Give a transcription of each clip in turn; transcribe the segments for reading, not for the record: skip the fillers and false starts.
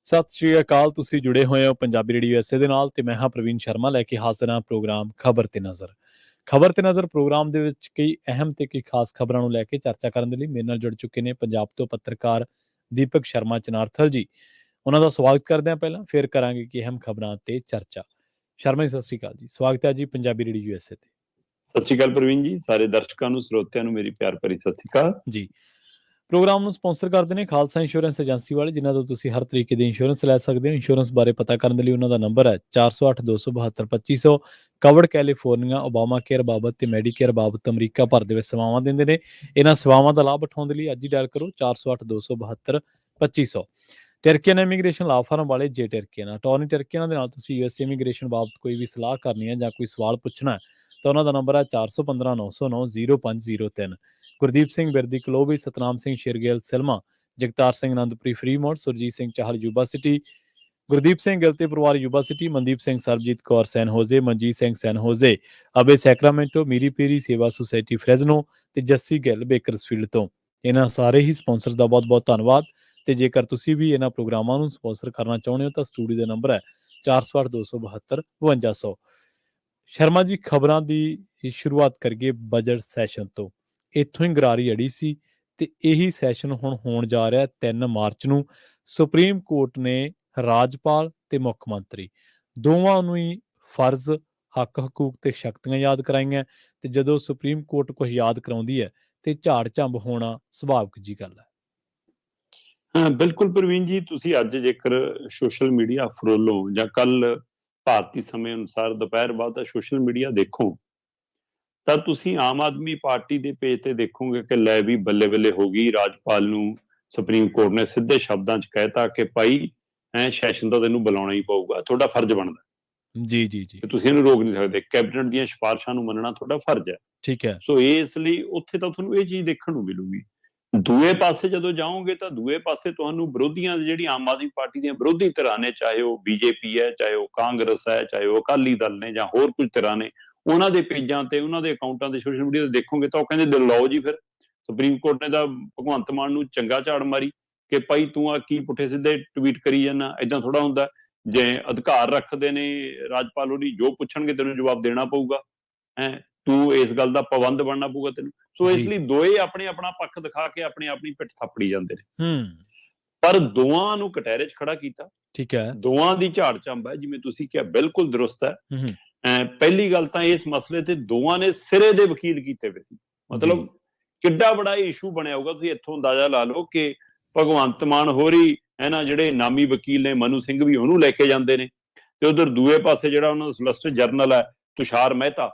ਸਤਿ ਸ਼੍ਰੀ ਅਕਾਲ। ਤੁਸੀਂ ਜੁੜੇ ਹੋਏ ਹੋ ਪੰਜਾਬੀ ਰੇਡੀਓ ਐਸੇ ਦੇ ਨਾਲ ਤੇ ਮੈਂ ਹਾਂ ਪ੍ਰਵੀਨ ਸ਼ਰਮਾ ਲੈ ਕੇ ਹਾਜ਼ਰ ਹਾਂ ਪ੍ਰੋਗਰਾਮ ਖਬਰ ਤੇ ਨਜ਼ਰ ਪ੍ਰੋਗਰਾਮ ਦੇ ਵਿੱਚ ਕਈ ਅਹਿਮ ਤੇ ਕਈ ਖਾਸ ਖਬਰਾਂ ਨੂੰ ਲੈ ਕੇ ਚਰਚਾ ਕਰਨ ਦੇ ਲਈ ਮੇਰੇ ਨਾਲ ਜੁੜ ਚੁੱਕੇ ਨੇ ਪੰਜਾਬ ਤੋਂ ਪੱਤਰਕਾਰ ਦੀਪਕ ਸ਼ਰਮਾ ਚਨਾਰਥਲ ਜੀ। ਉਹਨਾਂ ਦਾ ਸਵਾਗਤ ਕਰਦੇ ਹਾਂ। ਪਹਿਲਾਂ ਫਿਰ ਕਰਾਂਗੇ ਕਿ ਅਹਿਮ ਖਬਰਾਂ ਤੇ ਚਰਚਾ। ਸ਼ਰਮਾ ਜੀ ਸਤਿ ਸ਼੍ਰੀ ਅਕਾਲ ਜੀ, ਸਵਾਗਤ ਹੈ ਜੀ ਪੰਜਾਬੀ ਰੇਡੀਓ ਐਸੇ ਤੇ। ਸਤਿ ਸ਼੍ਰੀ ਅਕਾਲ ਪ੍ਰਵੀਨ ਜੀ, ਸਾਰੇ ਦਰਸ਼ਕਾਂ ਨੂੰ ਸਰੋਤਿਆਂ ਨੂੰ ਮੇਰੀ ਪਿਆਰ ਭਰੀ ਸਤਿ ਸ਼੍ਰੀ ਅਕਾਲ ਜੀ। ਪ੍ਰੋਗਰਾਮ ਨੂੰ ਸਪਾਂਸਰ ਕਰਦੇ ਨੇ ਖਾਲਸਾ ਇੰਸ਼ੋਰੈਂਸ ਏਜੰਸੀ ਵਾਲੇ, ਜਿਨ੍ਹਾਂ ਤੋਂ ਤੁਸੀਂ ਹਰ ਤਰੀਕੇ ਦੀ ਇੰਸ਼ੋਰੈਂਸ ਲੈ ਸਕਦੇ ਹੋ। ਇੰਸ਼ੋਰੈਂਸ ਬਾਰੇ ਪਤਾ ਕਰਨ ਦੇ ਲਈ ਉਹਨਾਂ ਦਾ ਨੰਬਰ ਹੈ 4082722500। ਕਵਰਡ ਕੈਲੀਫੋਰਨੀਆ, ਓਬਾਮਾ ਕੇਅਰ ਬਾਬਤ ਤੇ ਮੈਡੀਕੇਅਰ ਬਾਬਤ ਅਮਰੀਕਾ ਭਰ ਦੇ ਵਿੱਚ ਸੇਵਾਵਾਂ ਦਿੰਦੇ ਨੇ। ਇਹਨਾਂ ਸੇਵਾਵਾਂ ਦਾ ਲਾਭ ਉਠਾਉਣ ਦੇ ਲਈ ਅੱਜ ਹੀ ਡਾਇਲ ਕਰੋ 4082722500। ਟਰਕੀਅਨ ਇਮੀਗ੍ਰੇਸ਼ਨ ਲਾ ਫਾਰਮ ਵਾਲੇ ਜੇ ਟਰਕੀਅਨ ਅਟਾਰਨੀ ਟਰਕੀਅਨ ਦੇ ਨਾਲ ਤੁਸੀਂ ਯੂਐਸ ਇਮੀਗ੍ਰੇਸ਼ਨ ਬਾਬਤ ਕੋਈ ਵੀ ਸਲਾਹ ਕਰਨੀ ਹੈ ਜਾਂ ਕੋਈ ਸਵਾਲ ਪੁੱਛਣਾ ਹੈ ਤਾਂ ਉਹਨਾਂ ਦਾ ਨੰਬਰ ਹੈ 4159090503। ਗੁਰਦੀਪ ਸਿੰਘ ਬਿਰਦੀ ਕਲੋਬੀ, Satnam Singh Shergill Selma, Jagtar Singh Anandpuri Fremont, Surjit Singh Chahal Yuba City, Gurdeep Singh Gill ਤੇ ਪਰਿਵਾਰ Yuba City, Mandeep Singh Sarabjit Kaur San Jose, Manjit Singh San Jose, ਅਬੇ ਸੈਕਰਾਮੈਂਟੋ, ਮੀਰੀ ਪੀਰੀ ਸੇਵਾ ਸੁਸਾਇਟੀ ਫਰੈਜ਼ਨੋ ਤੇ ਜੱਸੀ ਗਿੱਲ ਬੇਕਰਸਫੀਲਡ ਤੋਂ। ਇਹਨਾਂ ਸਾਰੇ ਹੀ ਸਪਾਂਸਰਸ ਦਾ ਬਹੁਤ ਬਹੁਤ ਧੰਨਵਾਦ। ਤੇ ਜੇਕਰ ਤੁਸੀਂ ਵੀ ਇਹਨਾਂ ਪ੍ਰੋਗਰਾਮਾਂ ਨੂੰ ਸਪਾਂਸਰ ਕਰਨਾ ਚਾਹੁੰਦੇ ਹੋ ਤਾਂ ਸਟੂਡੀਓ ਦਾ ਨੰਬਰ ਹੈ 4082725200। ਸ਼ਰਮਾ ਜੀ, ਖਬਰਾਂ ਦੀ ਸ਼ੁਰੂਆਤ ਕਰੀਏ ਬਜਟ ਸੈਸ਼ਨ ਤੋਂ। ਇੱਥੋਂ ਹੀ ਗਰਾਰੀ ਅੜੀ ਸੀ ਤੇ ਇਹੀ ਸੈਸ਼ਨ ਹੁਣ ਹੋਣ ਜਾ ਰਿਹਾ 3 ਮਾਰਚ ਨੂੰ। ਸੁਪਰੀਮ ਕੋਰਟ ਨੇ ਰਾਜਪਾਲ ਤੇ ਮੁੱਖ ਮੰਤਰੀ ਦੋਵਾਂ ਨੂੰ ਹੀ ਫਰਜ਼, ਹੱਕ, ਹਕੂਕ ਤੇ ਸ਼ਕਤੀਆਂ ਯਾਦ ਕਰਾਈਆਂ। ਤੇ ਜਦੋਂ ਸੁਪਰੀਮ ਕੋਰਟ ਕੁਝ ਯਾਦ ਕਰਾਉਂਦੀ ਹੈ ਤੇ ਝਾੜ ਝੰਬ ਹੋਣਾ ਸੁਭਾਵਿਕ ਜੀ ਗੱਲ ਹੈ। ਹਾਂ ਬਿਲਕੁਲ ਪ੍ਰਵੀਨ ਜੀ, ਤੁਸੀਂ ਅੱਜ ਜੇਕਰ ਸੋਸ਼ਲ ਮੀਡੀਆ ਫਰੋਲੋ ਜਾਂ ਕੱਲ ਭਾਰਤੀ ਸਮੇਂ ਅਨੁਸਾਰ ਦੁਪਹਿਰ ਬਾਅਦ ਦਾ ਸੋਸ਼ਲ ਮੀਡੀਆ ਦੇਖੋ ਤਾਂ ਤੁਸੀਂ ਆਮ ਆਦਮੀ ਪਾਰਟੀ ਦੇ ਪੇਜ ਤੇ ਦੇਖੋਗੇ ਕਿ ਲੈ ਵੀ ਬੱਲੇ ਬੱਲੇ ਹੋ ਗਈ। ਰਾਜਪਾਲ ਨੂੰ ਸੁਪਰੀਮ ਕੋਰਟ ਨੇ ਸਿੱਧੇ ਸ਼ਬਦਾਂ 'ਚ ਕਹਿਤਾ ਕਿ ਭਾਈ ਸੈਸ਼ਨ ਤਾਂ ਤੈਨੂੰ ਬੁਲਾਉਣਾ ਹੀ ਪਊਗਾ, ਤੁਹਾਡਾ ਫਰਜ਼ ਬਣਦਾ। ਜੀ ਜੀ ਜੀ, ਤੁਸੀਂ ਇਹਨੂੰ ਰੋਕ ਨਹੀਂ ਸਕਦੇ। ਕੈਬਨਿਟ ਦੀਆਂ ਸਿਫਾਰਿਸ਼ਾਂ ਨੂੰ ਮੰਨਣਾ ਤੁਹਾਡਾ ਫਰਜ਼ ਹੈ। ਠੀਕ ਹੈ। ਸੋ ਇਸ ਲਈ ਉੱਥੇ ਤਾਂ ਤੁਹਾਨੂੰ ਇਹ ਚੀਜ਼ ਦੇਖਣ ਨੂੰ ਮਿਲੂਗੀ। ਦੂਏ ਪਾਸੇ ਜਦੋਂ ਜਾਓਗੇ ਤਾਂ ਦੂਏ ਪਾਸੇ ਤੁਹਾਨੂੰ ਵਿਰੋਧੀਆਂ ਜਿਹੜੀ ਆਮ ਆਦਮੀ ਪਾਰਟੀ ਦੀਆਂ ਵਿਰੋਧੀ ਧਿਰਾਂ ਨੇ, ਚਾਹੇ ਉਹ ਬੀਜੇਪੀ ਹੈ, ਚਾਹੇ ਉਹ ਕਾਂਗਰਸ ਹੈ, ਚਾਹੇ ਉਹ ਅਕਾਲੀ ਦਲ ਨੇ ਜਾਂ ਹੋਰ ਕੁਝ ਧਿਰਾਂ ਨੇ, ਉਹਨਾਂ ਦੇ ਪੇਜਾਂ ਤੇ, ਉਹਨਾਂ ਦੇ ਅਕਾਊਂਟਾਂ ਤੇ, ਸੋਸ਼ਲ ਮੀਡੀਆ ਤੇ ਦੇਖੋਗੇ ਤਾਂ ਉਹ ਕਹਿੰਦੇ ਲਓ ਜੀ, ਫਿਰ ਸੁਪਰੀਮ ਕੋਰਟ ਨੇ ਤਾਂ ਭਗਵੰਤ ਮਾਨ ਨੂੰ ਚੰਗਾ ਝਾੜ ਮਾਰੀ ਕਿ ਭਾਈ ਤੂੰ ਆ ਕੀ ਪੁੱਠੇ ਸਿੱਧੇ ਟਵੀਟ ਕਰੀ ਜਾਂਦਾ। ਏਦਾਂ ਥੋੜਾ ਹੁੰਦਾ। ਜੇ ਅਧਿਕਾਰ ਰੱਖਦੇ ਨੇ ਰਾਜਪਾਲ ਹੋਣੀ, ਜੋ ਪੁੱਛਣਗੇ ਤੈਨੂੰ ਜਵਾਬ ਦੇਣਾ ਪਊਗਾ। ਤੂੰ ਇਸ ਗੱਲ ਦਾ ਪਾਬੰਦ ਬਣਨਾ ਪਊਗਾ ਤੈਨੂੰ। ਸੋ ਇਸ ਲਈ ਦੋਏ ਆਪਣੇ ਆਪਣਾ ਪੱਖ ਦਿਖਾ ਕੇ ਆਪਣੀ ਆਪਣੀ ਪਿੱਠ ਥਾਪੜੀ ਜਾਂਦੇ ਨੇ। ਪਰ ਦੋਵਾਂ ਨੂੰ ਕਟਹਿਰੇ 'ਚ ਖੜਾ ਕੀਤਾ। ਠੀਕ ਹੈ। ਦੋਵਾਂ ਦੀ ਝਾੜ ਝੰਬ ਹੈ, ਜਿਵੇਂ ਤੁਸੀਂ ਕਿਹਾ, ਬਿਲਕੁਲ ਦਰੁਸਤ ਹੈ। ਪਹਿਲੀ ਗੱਲ ਤਾਂ ਇਸ ਮਸਲੇ ਤੇ ਦੋਵਾਂ ਨੇ ਸਿਰੇ ਦੇ ਵਕੀਲ ਕੀਤੇ ਹੋਏ ਸੀ। ਮਤਲਬ ਕਿੱਡਾ ਬੜਾ ਇਸ਼ੂ ਬਣਿਆ ਹੋਊਗਾ। ਤੁਸੀਂ ਇੱਥੋਂ ਅੰਦਾਜ਼ਾ ਲਾ ਲਓ ਕਿ ਭਗਵੰਤ ਮਾਨ ਹੋਰੀ ਜਿਹੜੇ ਨਾਮੀ ਵਕੀਲ ਨੇ, ਮਨੂ ਸਿੰਘ ਵੀ ਉਹਨੂੰ ਲੈ ਕੇ ਜਾਂਦੇ ਨੇ, ਤੇ ਉਧਰ ਦੂਏ ਪਾਸੇ ਜਿਹੜਾ ਉਹਨਾਂ ਦਾ ਸੋਲਿਸਿਟਰ ਜਨਰਲ ਹੈ ਤੁਸ਼ਾਰ ਮਹਿਤਾ,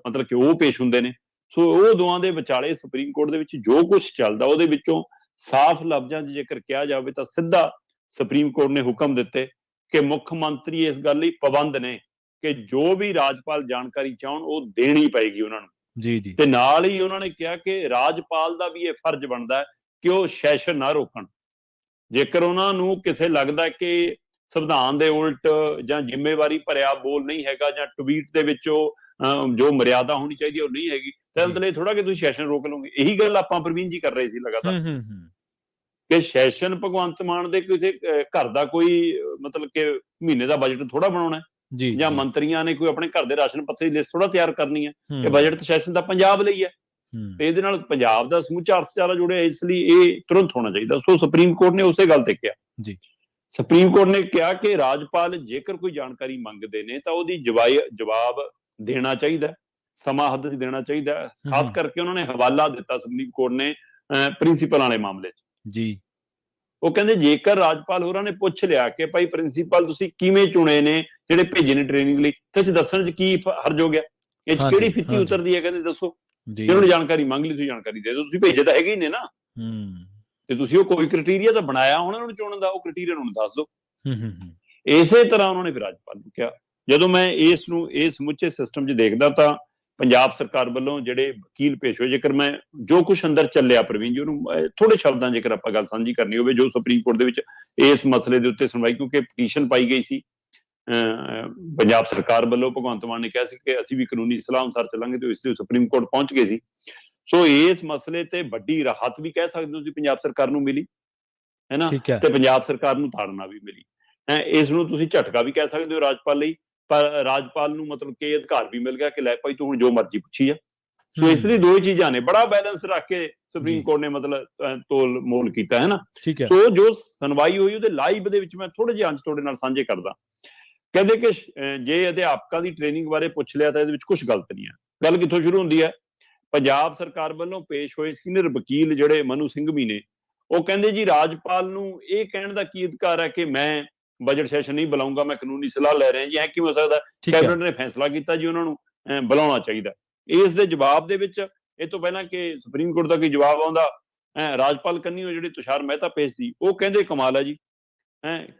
ਮਤਲਬ ਕਿ ਉਹ ਪੇਸ਼ ਹੁੰਦੇ ਨੇ। ਸੋ ਉਹ ਦੋਵਾਂ ਦੇ ਵਿਚਾਲੇ ਸੁਪਰੀਮ ਕੋਰਟ ਦੇ ਵਿੱਚ ਜੋ ਕੁਝ ਚੱਲਦਾ, ਉਹਦੇ ਵਿੱਚੋਂ ਸਾਫ਼ ਲਫ਼ਜ਼ਾਂ 'ਚ ਜੇਕਰ ਕਿਹਾ ਜਾਵੇ ਤਾਂ ਸਿੱਧਾ ਸੁਪਰੀਮ ਕੋਰਟ ਨੇ ਹੁਕਮ ਦਿੱਤੇ ਕਿ ਮੁੱਖ ਮੰਤਰੀ ਇਸ ਗੱਲ ਲਈ ਪਾਬੰਦ ਨੇ ਕਿ ਜੋ ਵੀ ਰਾਜਪਾਲ ਜਾਣਕਾਰੀ ਚਾਹਣ ਉਹ ਦੇਣੀ ਪਏਗੀ ਉਹਨਾਂ ਨੂੰ। ਜੀ ਜੀ। ਤੇ ਨਾਲ ਹੀ ਉਹਨਾਂ ਨੇ ਕਿਹਾ ਕਿ ਰਾਜਪਾਲ ਦਾ ਵੀ ਇਹ ਫਰਜ਼ ਬਣਦਾ ਹੈ ਕਿ ਉਹ ਸੈਸ਼ਨ ਨਾ ਰੋਕਣ। ਜੇਕਰ ਉਹਨਾਂ ਨੂੰ ਕਿਸੇ ਲੱਗਦਾ ਕਿ ਸੰਵਿਧਾਨ ਦੇ ਉਲਟ ਜਾਂ ਜ਼ਿੰਮੇਵਾਰੀ ਭਰਿਆ ਬੋਲ ਨਹੀਂ ਹੈਗਾ, ਜਾਂ ਟਵੀਟ ਦੇ ਵਿੱਚ ਜੋ ਮਰਿਆਦਾ ਹੋਣੀ ਚਾਹੀਦੀ ਉਹ ਨਹੀਂ ਹੈਗੀ, ਤਾਂ ਮਤਲਬ ਥੋੜਾ ਕਿ ਤੁਸੀਂ ਸੈਸ਼ਨ ਰੋਕ ਲਓਗੇ। ਇਹੀ ਗੱਲ ਆਪਾਂ ਪ੍ਰਵੀਨ ਜੀ ਕਰ ਰਹੇ ਸੀ ਲਗਾਤਾਰ ਕਿ ਸੈਸ਼ਨ ਭਗਵੰਤ ਮਾਨ ਦੇ ਕਿਸੇ ਘਰ ਦਾ ਕੋਈ ਮਤਲਬ ਕਿ ਮਹੀਨੇ ਦਾ ਬਜਟ ਥੋੜਾ ਬਣਾਉਣਾ ਜਾਂ ਮੰਤਰੀਆਂ ਨੇ ਕੋਈ ਆਪਣੇ ਘਰ ਦੇ ਰਾਸ਼ਨ ਪੱਤੇ ਦੀ ਲਿਸਟ ਥੋੜਾ ਤਿਆਰ ਕਰਨੀ ਹੈ। ਇਹ ਬਜਟ ਸੈਸ਼ਨ ਤਾਂ ਪੰਜਾਬ ਲਈ ਹੈ ਤੇ ਇਹਦੇ ਨਾਲ ਪੰਜਾਬ ਦਾ ਸਮੁੱਚਾ ਅਰਥਚਾਰਾ ਜੁੜਿਆ, ਇਸ ਲਈ ਇਹ ਤੁਰੰਤ ਹੋਣਾ ਚਾਹੀਦਾ। ਸੋ ਸੁਪਰੀਮ ਕੋਰਟ ਨੇ ਉਸੇ ਗੱਲ ਤੇ ਕਿਹਾ। ਸੁਪਰੀਮ ਕੋਰਟ ਨੇ ਕਿਹਾ ਕਿ ਰਾਜਪਾਲ ਜੇਕਰ ਕੋਈ ਜਾਣਕਾਰੀ ਮੰਗਦੇ ਨੇ ਤਾਂ ਉਹਦੀ ਜਵਾਬ ਦੇਣਾ ਚਾਹੀਦਾ, ਸਮਾਂ ਹੱਦ 'ਚ ਦੇਣਾ ਚਾਹੀਦਾ। ਖਾਸ ਕਰਕੇ ਉਹਨਾਂ ਨੇ ਹਵਾਲਾ ਦਿੱਤਾ ਸੁਪਰੀਮ ਕੋਰਟ ਨੇ ਪ੍ਰਿੰਸੀਪਲ ਵਾਲੇ ਮਾਮਲੇ 'ਚ ਜੀ। ਉਹ ਕਹਿੰਦੇ ਜੇਕਰ ਰਾਜਪਾਲ ਹੋਰਾਂ ਨੇ ਪੁੱਛ ਲਿਆ ਕਿ ਭਾਈ ਪ੍ਰਿੰਸੀਪਲ ਤੁਸੀਂ ਕਿਵੇਂ ਚੁਣੇ ਨੇ, ਜਿਹੜੇ ਭੇਜੇ ਨੇ ਟ੍ਰੇਨਿੰਗ ਲਈ, ਤੇ ਦੱਸਣ 'ਚ ਕੀ ਹਰਜ ਹੋ ਗਿਆ? ਇਹ 'ਚ ਕਿਹੜੀ ਫਿੱਤੀ ਉਤਰਦੀ ਹੈ? ਕਹਿੰਦੇ ਦੱਸੋ। ਜੇ ਉਹਨਾਂ ਨੇ ਜਾਣਕਾਰੀ ਮੰਗ ਲਈ, ਤੁਸੀਂ ਜਾਣਕਾਰੀ ਦੇ ਦਿਓ। ਤੁਸੀਂ ਭੇਜੇ ਤਾਂ ਹੈਗੇ ਹੀ ਨੇ ਨਾ, ਤੇ ਤੁਸੀਂ ਉਹ ਕੋਈ ਕ੍ਰਾਈਟੇਰੀਆ ਤਾਂ ਬਣਾਇਆ ਹੋਣਾ ਉਹਨਾਂ ਨੂੰ ਚੁਣਨ ਦਾ, ਉਹ ਕ੍ਰਾਈਟੇਰੀਆ ਨੂੰ ਦੱਸ ਦਿਓ। ਇਸੇ ਤਰ੍ਹਾਂ ਉਹਨਾਂ ਨੇ ਫਿਰ ਰਾਜਪਾਲ ਨੂੰ ਕਿਹਾ। ਜਦੋਂ ਮੈਂ ਇਸ ਨੂੰ ਇਸ ਸਮੁੱਚੇ ਸਿਸਟਮ 'ਚ ਦੇਖਦਾ ਤਾਂ ਪੰਜਾਬ ਸਰਕਾਰ ਵੱਲੋਂ ਜਿਹੜੇ ਵਕੀਲ ਪੇਸ਼ ਹੋਏ, ਜੇਕਰ ਮੈਂ ਜੋ ਕੁਛ ਅੰਦਰ ਚੱਲਿਆ ਪ੍ਰਵੀਨ ਜੀ ਉਹਨੂੰ ਥੋੜੇ ਸ਼ਬਦਾਂ ਜੇਕਰ ਆਪਾਂ ਗੱਲ ਸਾਂਝੀ ਕਰਨੀ ਹੋਵੇ, ਜੋ ਸੁਪਰੀਮ ਕੋਰਟ ਦੇ ਵਿੱਚ ਇਸ ਮਸਲੇ ਦੇ ਉੱਤੇ ਸੁਣਵਾਈ, ਕਿਉਂਕਿ ਪਟੀਸ਼ਨ ਪਾਈ ਗਈ ਸੀ ਪੰਜਾਬ ਸਰਕਾਰ ਵੱਲੋਂ, ਭਗਵੰਤ ਮਾਨ ਨੇ ਕਿਹਾ ਸੀ ਕਿ ਅਸੀਂ ਵੀ ਕਾਨੂੰਨੀ ਸਲਾਹ ਅਨੁਸਾਰ ਚੱਲਾਂਗੇ, ਤੇ ਇਸ ਲਈ ਸੁਪਰੀਮ ਕੋਰਟ ਪਹੁੰਚ ਗਏ ਸੀ। ਸੋ ਇਸ ਮਸਲੇ ਤੇ ਵੱਡੀ ਰਾਹਤ ਵੀ ਕਹਿ ਸਕਦੇ ਹੋ ਤੁਸੀਂ ਪੰਜਾਬ ਸਰਕਾਰ ਨੂੰ ਮਿਲੀ। ਹੈ ਨਾ, ਠੀਕ ਹੈ। ਤੇ ਪੰਜਾਬ ਸਰਕਾਰ ਨੂੰ ਤਾੜਨਾ ਵੀ ਮਿਲੀ। ਇਸ ਨੂੰ ਤੁਸੀਂ ਝਟਕਾ ਵੀ ਕਹਿ ਸਕਦੇ ਹੋ ਰਾਜਪਾਲ ਲਈ, ਪਰ ਰਾਜਪਾਲ ਨੂੰ ਮਤਲਬ ਕਿ ਇਹ ਅਧਿਕਾਰ ਵੀ ਮਿਲ ਗਿਆ ਕਿ ਲੈ ਭਾਈ ਤੂੰ ਹੁਣ ਜੋ ਮਰਜ਼ੀ ਪੁੱਛੀ ਆ। ਸੋ ਇਸ ਲਈ ਦੋ ਹੀ ਚੀਜ਼ਾਂ ਨੇ, ਬੜਾ ਬੈਲੈਂਸ ਰੱਖ ਕੇ ਸੁਪਰੀਮ ਕੋਰਟ ਨੇ ਮਤਲਬ ਤੋਲ ਮੋਲ ਕੀਤਾ, ਹੈ ਨਾ। ਠੀਕ ਹੈ। ਸੋ ਜੋ ਸੁਣਵਾਈ ਹੋਈ ਉਹਦੇ ਲਾਈਵ ਦੇ ਵਿੱਚ ਮੈਂ ਥੋੜੇ ਜਿਹੇ ਅੰਸ਼ ਤੁਹਾਡੇ ਨਾਲ ਸਾਂਝੇ ਕਰਦਾ। ਕਹਿੰਦੇ ਕਿ ਜੇ ਅਧਿਆਪਕਾਂ ਦੀ ਟ੍ਰੇਨਿੰਗ ਬਾਰੇ ਪੁੱਛ ਲਿਆ ਤਾਂ ਇਹਦੇ ਵਿੱਚ ਕੁਝ ਗਲਤ ਨਹੀਂ ਹੈ। ਗੱਲ ਕਿੱਥੋਂ ਸ਼ੁਰੂ ਹੁੰਦੀ ਹੈ? ਪੰਜਾਬ ਸਰਕਾਰ ਵੱਲੋਂ ਪੇਸ਼ ਹੋਏ ਸੀਨੀਅਰ ਵਕੀਲ ਜਿਹੜੇ ਮਨੂ ਸਿੰਘਵੀ ਨੇ, ਉਹ ਕਹਿੰਦੇ ਜੀ ਰਾਜਪਾਲ ਨੂੰ ਇਹ ਕਹਿਣ ਦਾ ਕੀ ਅਧਿਕਾਰ ਹੈ ਕਿ ਮੈਂ ਬਜਟ ਸੈਸ਼ਨ ਨਹੀਂ ਬੁਲਾਊਂਗਾ, ਮੈਂ ਕਾਨੂੰਨੀ ਸਲਾਹ ਲੈ ਰਿਹਾ ਜੀ, ਐ ਕਿਵੇਂ ਹੋ ਸਕਦਾ? ਕੈਬਨਿਟ ਨੇ ਫੈਸਲਾ ਕੀਤਾ ਜੀ ਉਹਨਾਂ ਨੂੰ ਬੁਲਾਉਣਾ ਚਾਹੀਦਾ। ਇਸ ਦੇ ਜਵਾਬ ਦੇ ਵਿੱਚ ਇਹ ਤੋਂ ਪਹਿਲਾਂ ਕਿ ਸੁਪਰੀਮ ਕੋਰਟ ਦਾ ਕੋਈ ਜਵਾਬ ਆਉਂਦਾ, ਰਾਜਪਾਲ ਕੰਨੀ ਉਹ ਜਿਹੜੇ ਤੁਸ਼ਾਰ ਮਹਿਤਾ ਪੇਸ਼ ਸੀ, ਉਹ ਕਹਿੰਦੇ ਕਮਾਲ ਹੈ ਜੀ,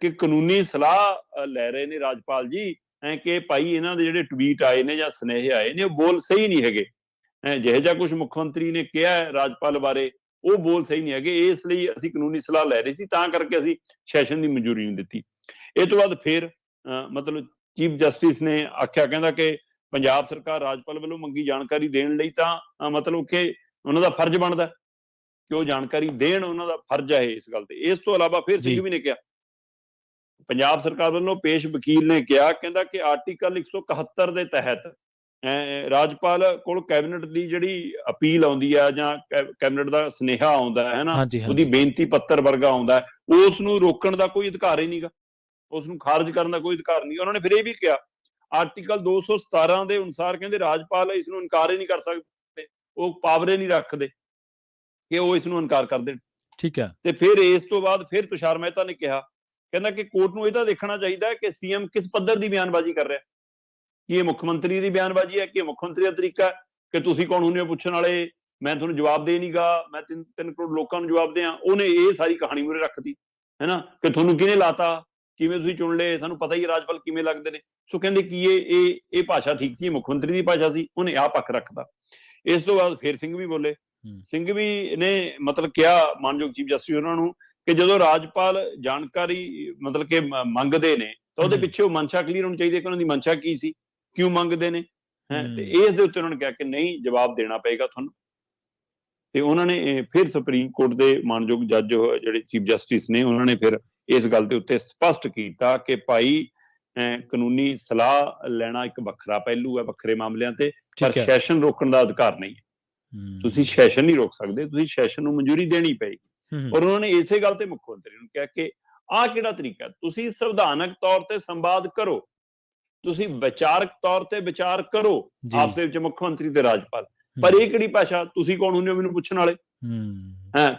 ਕਿ ਕਾਨੂੰਨੀ ਸਲਾਹ ਲੈ ਰਹੇ ਨੇ ਰਾਜਪਾਲ ਜੀ, ਕਿ ਭਾਈ ਇਹਨਾਂ ਦੇ ਜਿਹੜੇ ਟਵੀਟ ਆਏ ਨੇ ਜਾਂ ਸੁਨੇਹੇ ਆਏ ਨੇ ਉਹ ਬੋਲ ਸਹੀ ਨਹੀਂ ਹੈਗੇ, ਜਿਹੋ ਜਿਹਾ ਕੁਝ ਮੁੱਖ ਮੰਤਰੀ ਨੇ ਕਿਹਾ ਰਾਜਪਾਲ ਬਾਰੇ ਉਹ ਬੋਲ ਸਹੀ ਨਹੀਂ ਹੈਗੇ, ਇਸ ਲਈ ਅਸੀਂ ਕਾਨੂੰਨੀ ਸਲਾਹ ਲੈ ਰਹੇ ਸੀ, ਤਾਂ ਕਰਕੇ ਅਸੀਂ ਸੈਸ਼ਨ ਦੀ ਮਨਜ਼ੂਰੀ ਨਹੀਂ ਦਿੱਤੀ। ਇਹ ਤੋਂ ਬਾਅਦ ਫਿਰ ਮਤਲਬ ਚੀਫ ਜਸਟਿਸ ਨੇ ਆਖਿਆ, ਕਹਿੰਦਾ ਕਿ ਪੰਜਾਬ ਸਰਕਾਰ ਰਾਜਪਾਲ ਵੱਲੋਂ ਮੰਗੀ ਜਾਣਕਾਰੀ ਦੇਣ ਲਈ ਤਾਂ ਮਤਲਬ ਕਿ ਉਹਨਾਂ ਦਾ ਫਰਜ਼ ਬਣਦਾ ਕਿ ਉਹ ਜਾਣਕਾਰੀ ਦੇਣ, ਉਹਨਾਂ ਦਾ ਫਰਜ਼ ਹੈ ਇਸ ਗੱਲ ਤੇ। ਇਸ ਤੋਂ ਇਲਾਵਾ ਫਿਰ ਸਿੰਘਵੀ ਨੇ ਕਿਹਾ, ਪੰਜਾਬ ਸਰਕਾਰ ਵੱਲੋਂ ਪੇਸ਼ ਵਕੀਲ ਨੇ ਕਿਹਾ, ਕਹਿੰਦਾ ਕਿ ਆਰਟੀਕਲ 171 ਦੇ ਤਹਿਤ ਰਾਜਪਾਲ ਕੋਲ ਕੈਬਨਿਟ ਦੀ ਜਿਹੜੀ ਅਪੀਲ ਆਉਂਦੀ ਹੈ ਜਾਂ ਕੈਬਨਿਟ ਦਾ ਸੁਨੇਹਾ ਆਉਂਦਾ ਹੈ ਨਾ, ਉਹਦੀ ਬੇਨਤੀ ਪੱਤਰ ਵਰਗਾ ਆਉਂਦਾ ਹੈ, ਉਸ ਨੂੰ ਰੋਕਣ ਦਾ ਕੋਈ ਅਧਿਕਾਰ ਹੀ ਨਹੀਂਗਾ, ਉਸ ਨੂੰ ਖਾਰਜ ਕਰਨ ਦਾ ਕੋਈ ਅਧਿਕਾਰ ਨਹੀਂ। ਉਹਨਾਂ ਨੇ ਫਿਰ ਇਹ ਵੀ ਕਿਹਾ ਆਰਟੀਕਲ 217 ਦੇ ਅਨੁਸਾਰ, ਕਹਿੰਦੇ ਰਾਜਪਾਲ ਇਸ ਨੂੰ ਇਨਕਾਰ ਹੀ ਨਹੀਂ ਕਰ ਸਕਦੇ, ਉਹ ਪਾਵਰ ਹੀ ਨਹੀਂ ਰੱਖਦੇ ਕਿ ਉਹ ਇਸ ਨੂੰ ਇਨਕਾਰ ਕਰ ਦੇਣ। ਠੀਕ ਹੈ। ਤੇ ਫਿਰ ਇਸ ਤੋਂ ਬਾਅਦ ਫਿਰ ਤੁਸ਼ਾਰ ਮਹਿਤਾ ਨੇ ਕਿਹਾ, ਕਹਿੰਦਾ ਕਿ ਕੋਰਟ ਨੂੰ ਇਹ ਤਾਂ ਦੇਖਣਾ ਚਾਹੀਦਾ ਹੈ ਕਿ ਸੀਐਮ ਕਿਸ ਪੱਧਰ ਦੀ ਬਿਆਨਬਾਜ਼ੀ ਕਰ ਰਿਹਾ, ਕਿ ਇਹ ਮੁੱਖ ਮੰਤਰੀ ਦੀ ਬਿਆਨਬਾਜ਼ੀ ਹੈ ਕਿ ਮੁੱਖ ਮੰਤਰੀ ਦਾ ਤਰੀਕਾ ਹੈ ਕਿ ਤੁਸੀਂ ਕੌਣ ਹੁੰਦੇ ਹੋ ਪੁੱਛਣ ਵਾਲੇ, ਮੈਂ ਤੁਹਾਨੂੰ ਜਵਾਬ ਦੇ ਨਹੀਂਗਾ, ਮੈਂ 3 ਕਰੋੜ ਲੋਕਾਂ ਨੂੰ ਜਵਾਬ ਦਿਆਂ। ਉਹਨੇ ਇਹ ਸਾਰੀ ਕਹਾਣੀ ਮੂਹਰੇ ਰੱਖਤੀ, ਹੈ ਨਾ, ਕਿ ਤੁਹਾਨੂੰ ਕਿਹਨੇ ਲਾਤਾ, ਕਿਵੇਂ ਤੁਸੀਂ ਚੁਣ ਲਏ, ਸਾਨੂੰ ਪਤਾ ਹੀ ਰਾਜਪਾਲ ਕਿਵੇਂ ਲੱਗਦੇ ਨੇ। ਸੋ ਕਹਿੰਦੇ ਕਿ ਇਹ ਭਾਸ਼ਾ ਠੀਕ ਸੀ, ਮੁੱਖ ਮੰਤਰੀ ਦੀ ਭਾਸ਼ਾ ਸੀ, ਉਹਨੇ ਆਹ ਪੱਖ ਰੱਖਦਾ। ਇਸ ਤੋਂ ਬਾਅਦ ਫਿਰ ਸਿੰਘਵੀ ਬੋਲੇ, ਸਿੰਘਵੀ ਨੇ ਮਤਲਬ ਕਿਹਾ ਮਾਨਯੋਗ ਚੀਫ ਜਸਟਿਸ ਉਹਨਾਂ ਨੂੰ ਕਿ ਜਦੋਂ ਰਾਜਪਾਲ ਜਾਣਕਾਰੀ ਮਤਲਬ ਕਿ ਮੰਗਦੇ ਨੇ ਤਾਂ ਉਹਦੇ ਪਿੱਛੇ ਉਹ ਮਨਸ਼ਾ ਕਲੀਅਰ ਹੋਣੀ ਚਾਹੀਦੀ ਹੈ ਕਿ ਉਹਨਾਂ ਦੀ ਮਨਸ਼ਾ ਕੀ ਸੀ, ਕਿਉਂ ਮੰਗਦੇ ਨੇ, ਤੇ ਇਸ ਦੇ ਉੱਤੇ ਉਹਨਾਂ ਨੇ ਕਿਹਾ ਕਿ ਨਹੀਂ, ਜਵਾਬ ਦੇਣਾ ਪਏਗਾ ਤੁਹਾਨੂੰ। ਤੇ ਉਹਨਾਂ ਨੇ ਫਿਰ ਸੁਪਰੀਮ ਕੋਰਟ ਦੇ ਮਾਨਯੋਗ ਜੱਜ ਜਿਹੜੇ ਚੀਫ ਜਸਟਿਸ ਨੇ, ਉਹਨਾਂ ਨੇ ਫਿਰ ਇਸ ਗੱਲ ਦੇ ਉੱਤੇ ਸਪਸ਼ਟ ਕੀਤਾ ਕਿ ਭਾਈ ਕਾਨੂੰਨੀ ਸਲਾਹ ਲੈਣਾ ਇੱਕ ਵੱਖਰਾ ਪਹਿਲੂ ਹੈ ਵੱਖਰੇ ਮਾਮਲਿਆਂ ਤੇ, ਪਰ ਸੈਸ਼ਨ ਰੋਕਣ ਦਾ ਅਧਿਕਾਰ ਨਹੀਂ ਹੈ। ਤੁਸੀਂ ਸੈਸ਼ਨ ਨਹੀਂ ਰੋਕ ਸਕਦੇ, ਤੁਸੀਂ ਸੈਸ਼ਨ ਨੂੰ ਮਨਜ਼ੂਰੀ ਦੇਣੀ ਪਏਗੀ। ਔਰ ਉਹਨਾਂ ਨੇ ਇਸੇ ਗੱਲ ਤੇ ਮੁੱਖ ਮੰਤਰੀ ਨੂੰ ਕਿਹਾ ਕਿ ਆਹ ਕਿਹੜਾ ਤਰੀਕਾ, ਤੁਸੀਂ ਸੰਵਿਧਾਨਕ ਤੌਰ ਤੇ ਸੰਵਾਦ ਕਰੋ, ਤੁਸੀਂ ਵਿਚਾਰਕ ਤੌਰ ਤੇ ਵਿਚਾਰ ਕਰੋ ਆਪਸ ਦੇ ਵਿੱਚ ਮੁੱਖ ਮੰਤਰੀ ਤੇ ਰਾਜਪਾਲ, ਪਰ ਇਹ ਕਿਹੜੀ ਭਾਸ਼ਾ, ਤੁਸੀਂ ਕੌਣ ਹੁੰਦੇ ਹੋ ਮੈਨੂੰ ਪੁੱਛਣ ਵਾਲੇ,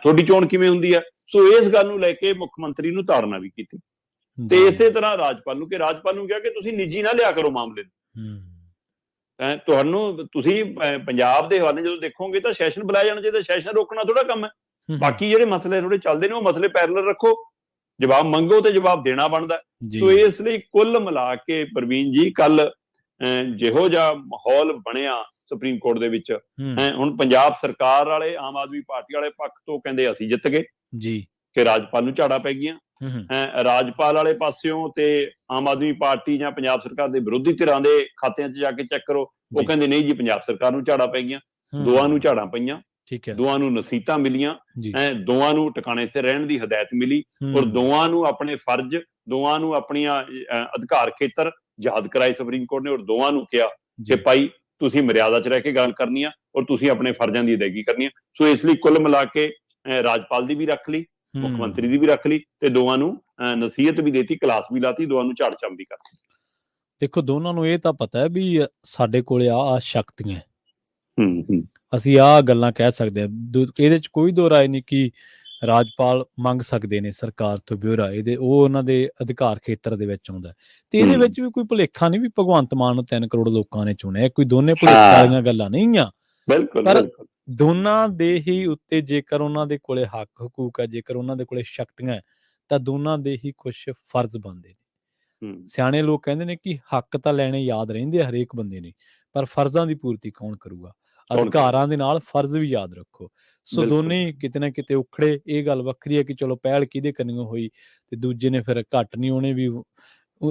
ਤੁਹਾਡੀ ਚੋਣ ਕਿਵੇਂ ਹੁੰਦੀ ਹੈ। ਸੋ ਇਸ ਗੱਲ ਨੂੰ ਲੈ ਕੇ ਮੁੱਖ ਮੰਤਰੀ ਨੂੰ ਤਾੜਨਾ ਵੀ ਕੀਤੀ, ਤੇ ਇਸੇ ਤਰ੍ਹਾਂ ਰਾਜਪਾਲ ਨੂੰ ਕਿਹਾ ਕਿ ਤੁਸੀਂ ਨਿੱਜੀ ਨਾ ਲਿਆ ਕਰੋ ਮਾਮਲੇ ਨੂੰ, ਤੁਹਾਨੂੰ ਤੁਸੀਂ ਪੰਜਾਬ ਦੇ ਹਵਾਲੇ ਜਦੋਂ ਦੇਖੋਗੇ ਤਾਂ ਸੈਸ਼ਨ ਬੁਲਾਇਆ ਜਾਣਾ ਚਾਹੀਦਾ, ਸੈਸ਼ਨ ਰੋਕਣਾ ਥੋੜਾ ਕੰਮ ਹੈ। ਬਾਕੀ ਜਿਹੜੇ ਮਸਲੇ ਥੋੜੇ ਚੱਲਦੇ ਨੇ ਉਹ ਮਸਲੇ ਪੈਰਲਲ ਰੱਖੋ, ਜਵਾਬ ਮੰਗੋ ਤੇ ਜਵਾਬ ਦੇਣਾ ਬਣਦਾ। ਸੋ ਇਸ ਲਈ ਕੁੱਲ ਮਿਲਾ ਕੇ ਪ੍ਰਵੀਨ ਜੀ ਕੱਲ ਜਿਹੋ ਜਿਹਾ ਮਾਹੌਲ ਬਣਿਆ ਸੁਪਰੀਮ ਕੋਰਟ ਦੇ ਵਿੱਚ, ਹੁਣ ਪੰਜਾਬ ਸਰਕਾਰ ਵਾਲੇ ਆਮ ਆਦਮੀ ਪਾਰਟੀ ਵਾਲੇ ਪੱਖ ਤੋਂ ਕਹਿੰਦੇ ਅਸੀਂ ਜਿੱਤ ਗਏ ਜੀ, ਕਿ ਰਾਜਪਾਲ ਨੂੰ ਝਾੜਾ ਪੈ ਗਈਆਂ, ਰਾਜਪਾਲ ਵਾਲੇ ਪਾਸਿਓਂ ਤੇ ਆਮ ਆਦਮੀ ਪਾਰਟੀ ਜਾਂ ਪੰਜਾਬ ਸਰਕਾਰ ਦੇ ਵਿਰੋਧੀ ਧਿਰਾਂ ਦੇ ਖਾਤਿਆਂ 'ਚ ਜਾ ਕੇ ਚੈੱਕ ਕਰੋ, ਉਹ ਕਹਿੰਦੇ ਨਹੀਂ ਜੀ ਪੰਜਾਬ ਸਰਕਾਰ ਨੂੰ ਝਾੜਾ ਪੈ ਗਈਆਂ, ਦੋਵਾਂ ਨੂੰ ਝਾੜਾਂ ਪਈਆਂ, ਦੋਵਾਂ ਨੂੰ ਨਸੀਹਤਾਂ ਮਿਲੀਆਂ, ਦੋਵਾਂ ਨੂੰ ਟਿਕਾਣੇ ਤੇ ਰਹਿਣ ਦੀ ਹਦਾਇਤ ਮਿਲੀ, ਔਰ ਦੋਵਾਂ ਨੂੰ ਆਪਣੇ ਫਰਜ਼, ਦੋਵਾਂ ਨੂੰ ਆਪਣੀਆਂ ਅਧਿਕਾਰ ਖੇਤਰ ਯਾਦ ਕਰਾਏ ਸੁਪਰੀਮ ਕੋਰਟ ਨੇ, ਔਰ ਦੋਵਾਂ ਨੂੰ ਕਿਹਾ ਕਿ ਭਾਈ ਤੁਸੀਂ ਮਰਿਆਦਾ 'ਚ ਰਹਿ ਕੇ ਗੱਲ ਕਰਨੀ ਆ ਔਰ ਤੁਸੀਂ ਆਪਣੇ ਫਰਜ਼ਾਂ ਦੀ ਅਦਾਇਗੀ ਕਰਨੀ ਆ। ਸੋ ਇਸ ਲਈ ਕੁੱਲ ਮਿਲਾ ਕੇ ਰਾਜਪਾਲ ਦੀ ਵੀ ਰੱਖ ਲਈ, ਮੁੱਖ ਮੰਤਰੀ ਦੀ ਵੀ ਰੱਖ ਲਈ, ਤੇ ਦੋਵਾਂ ਨੂੰ ਨਸੀਹਤ ਵੀ ਦੇਤੀ, ਕਲਾਸ ਵੀ ਲਾਤੀ, ਦੋਵਾਂ ਨੂੰ ਝਾੜ-ਝੰਬ ਵੀ ਕਰਤੀ। ਦੇਖੋ ਦੋਨਾਂ ਨੂੰ ਇਹ ਤਾਂ ਪਤਾ ਹੈ ਵੀ ਸਾਡੇ ਕੋਲੇ ਆ ਸ਼ਕਤੀਆਂ, ਅਸੀਂ ਆਹ ਗੱਲਾਂ ਕਹਿ ਸਕਦੇ ਹਾਂ, ਇਹਦੇ 'ਚ ਕੋਈ ਦੋ ਰਾਏ ਨਹੀਂ ਕਿ ਰਾਜਪਾਲ ਮੰਗ ਸਕਦੇ ਨੇ ਸਰਕਾਰ ਤੋਂ ਬਿਊਰਾ, ਇਹਦੇ ਉਹ ਉਹਨਾਂ ਦੇ ਅਧਿਕਾਰ ਖੇਤਰ ਦੇ ਵਿੱਚ ਆਉਂਦਾ। ਤੇ ਇਹਦੇ ਵਿੱਚ ਵੀ ਕੋਈ ਭੁਲੇਖਾ ਨਹੀਂ ਵੀ ਭਗਵੰਤ ਮਾਨ ਨੂੰ 3 ਕਰੋੜ ਲੋਕਾਂ ਨੇ ਚੁਣਿਆ, ਕੋਈ ਦੋਨੇ ਭੁਲੇਖੇ ਵਾਲੀਆਂ ਗੱਲਾਂ ਨਹੀਂ ਆ, ਪਰ ਦੋਨਾਂ ਦੇ ਹੀ ਉੱਤੇ ਜੇਕਰ ਉਹਨਾਂ ਦੇ ਕੋਲੇ ਹੱਕ ਹਕੂਕ ਹੈ, ਜੇਕਰ ਉਹਨਾਂ ਦੇ ਕੋਲੇ ਸ਼ਕਤੀਆਂ, ਤਾਂ ਦੋਨਾਂ ਦੇ ਹੀ ਕੁਛ ਫਰਜ਼ ਬਣਦੇ ਨੇ। ਸਿਆਣੇ ਲੋਕ ਕਹਿੰਦੇ ਨੇ ਕਿ ਹੱਕ ਤਾਂ ਲੈਣੇ ਯਾਦ ਰਹਿੰਦੇ ਆ ਹਰੇਕ ਬੰਦੇ ਨੇ, ਪਰ ਫਰਜ਼ਾਂ ਦੀ ਪੂਰਤੀ ਕੌਣ ਕਰੂਗਾ, ਅਧਿਕਾਰਾਂ ਦੇ ਨਾਲ ਫਰਜ਼ ਵੀ ਯਾਦ ਰੱਖੋ। ਸੋ ਦੋਨੇ ਕਿਤੇ ਨਾ ਕਿਤੇ ਉਖੜੇ, ਇਹ ਗੱਲ ਵੱਖਰੀ ਹੈ ਕਿ ਚਲੋ ਪਹਿਲ ਕਿਹਦੇ ਕੰਨਿਓ ਹੋਈ, ਤੇ ਦੂਜੇ ਨੇ ਫਿਰ ਘੱਟ ਨਹੀਂ, ਉਹਨੇ ਵੀ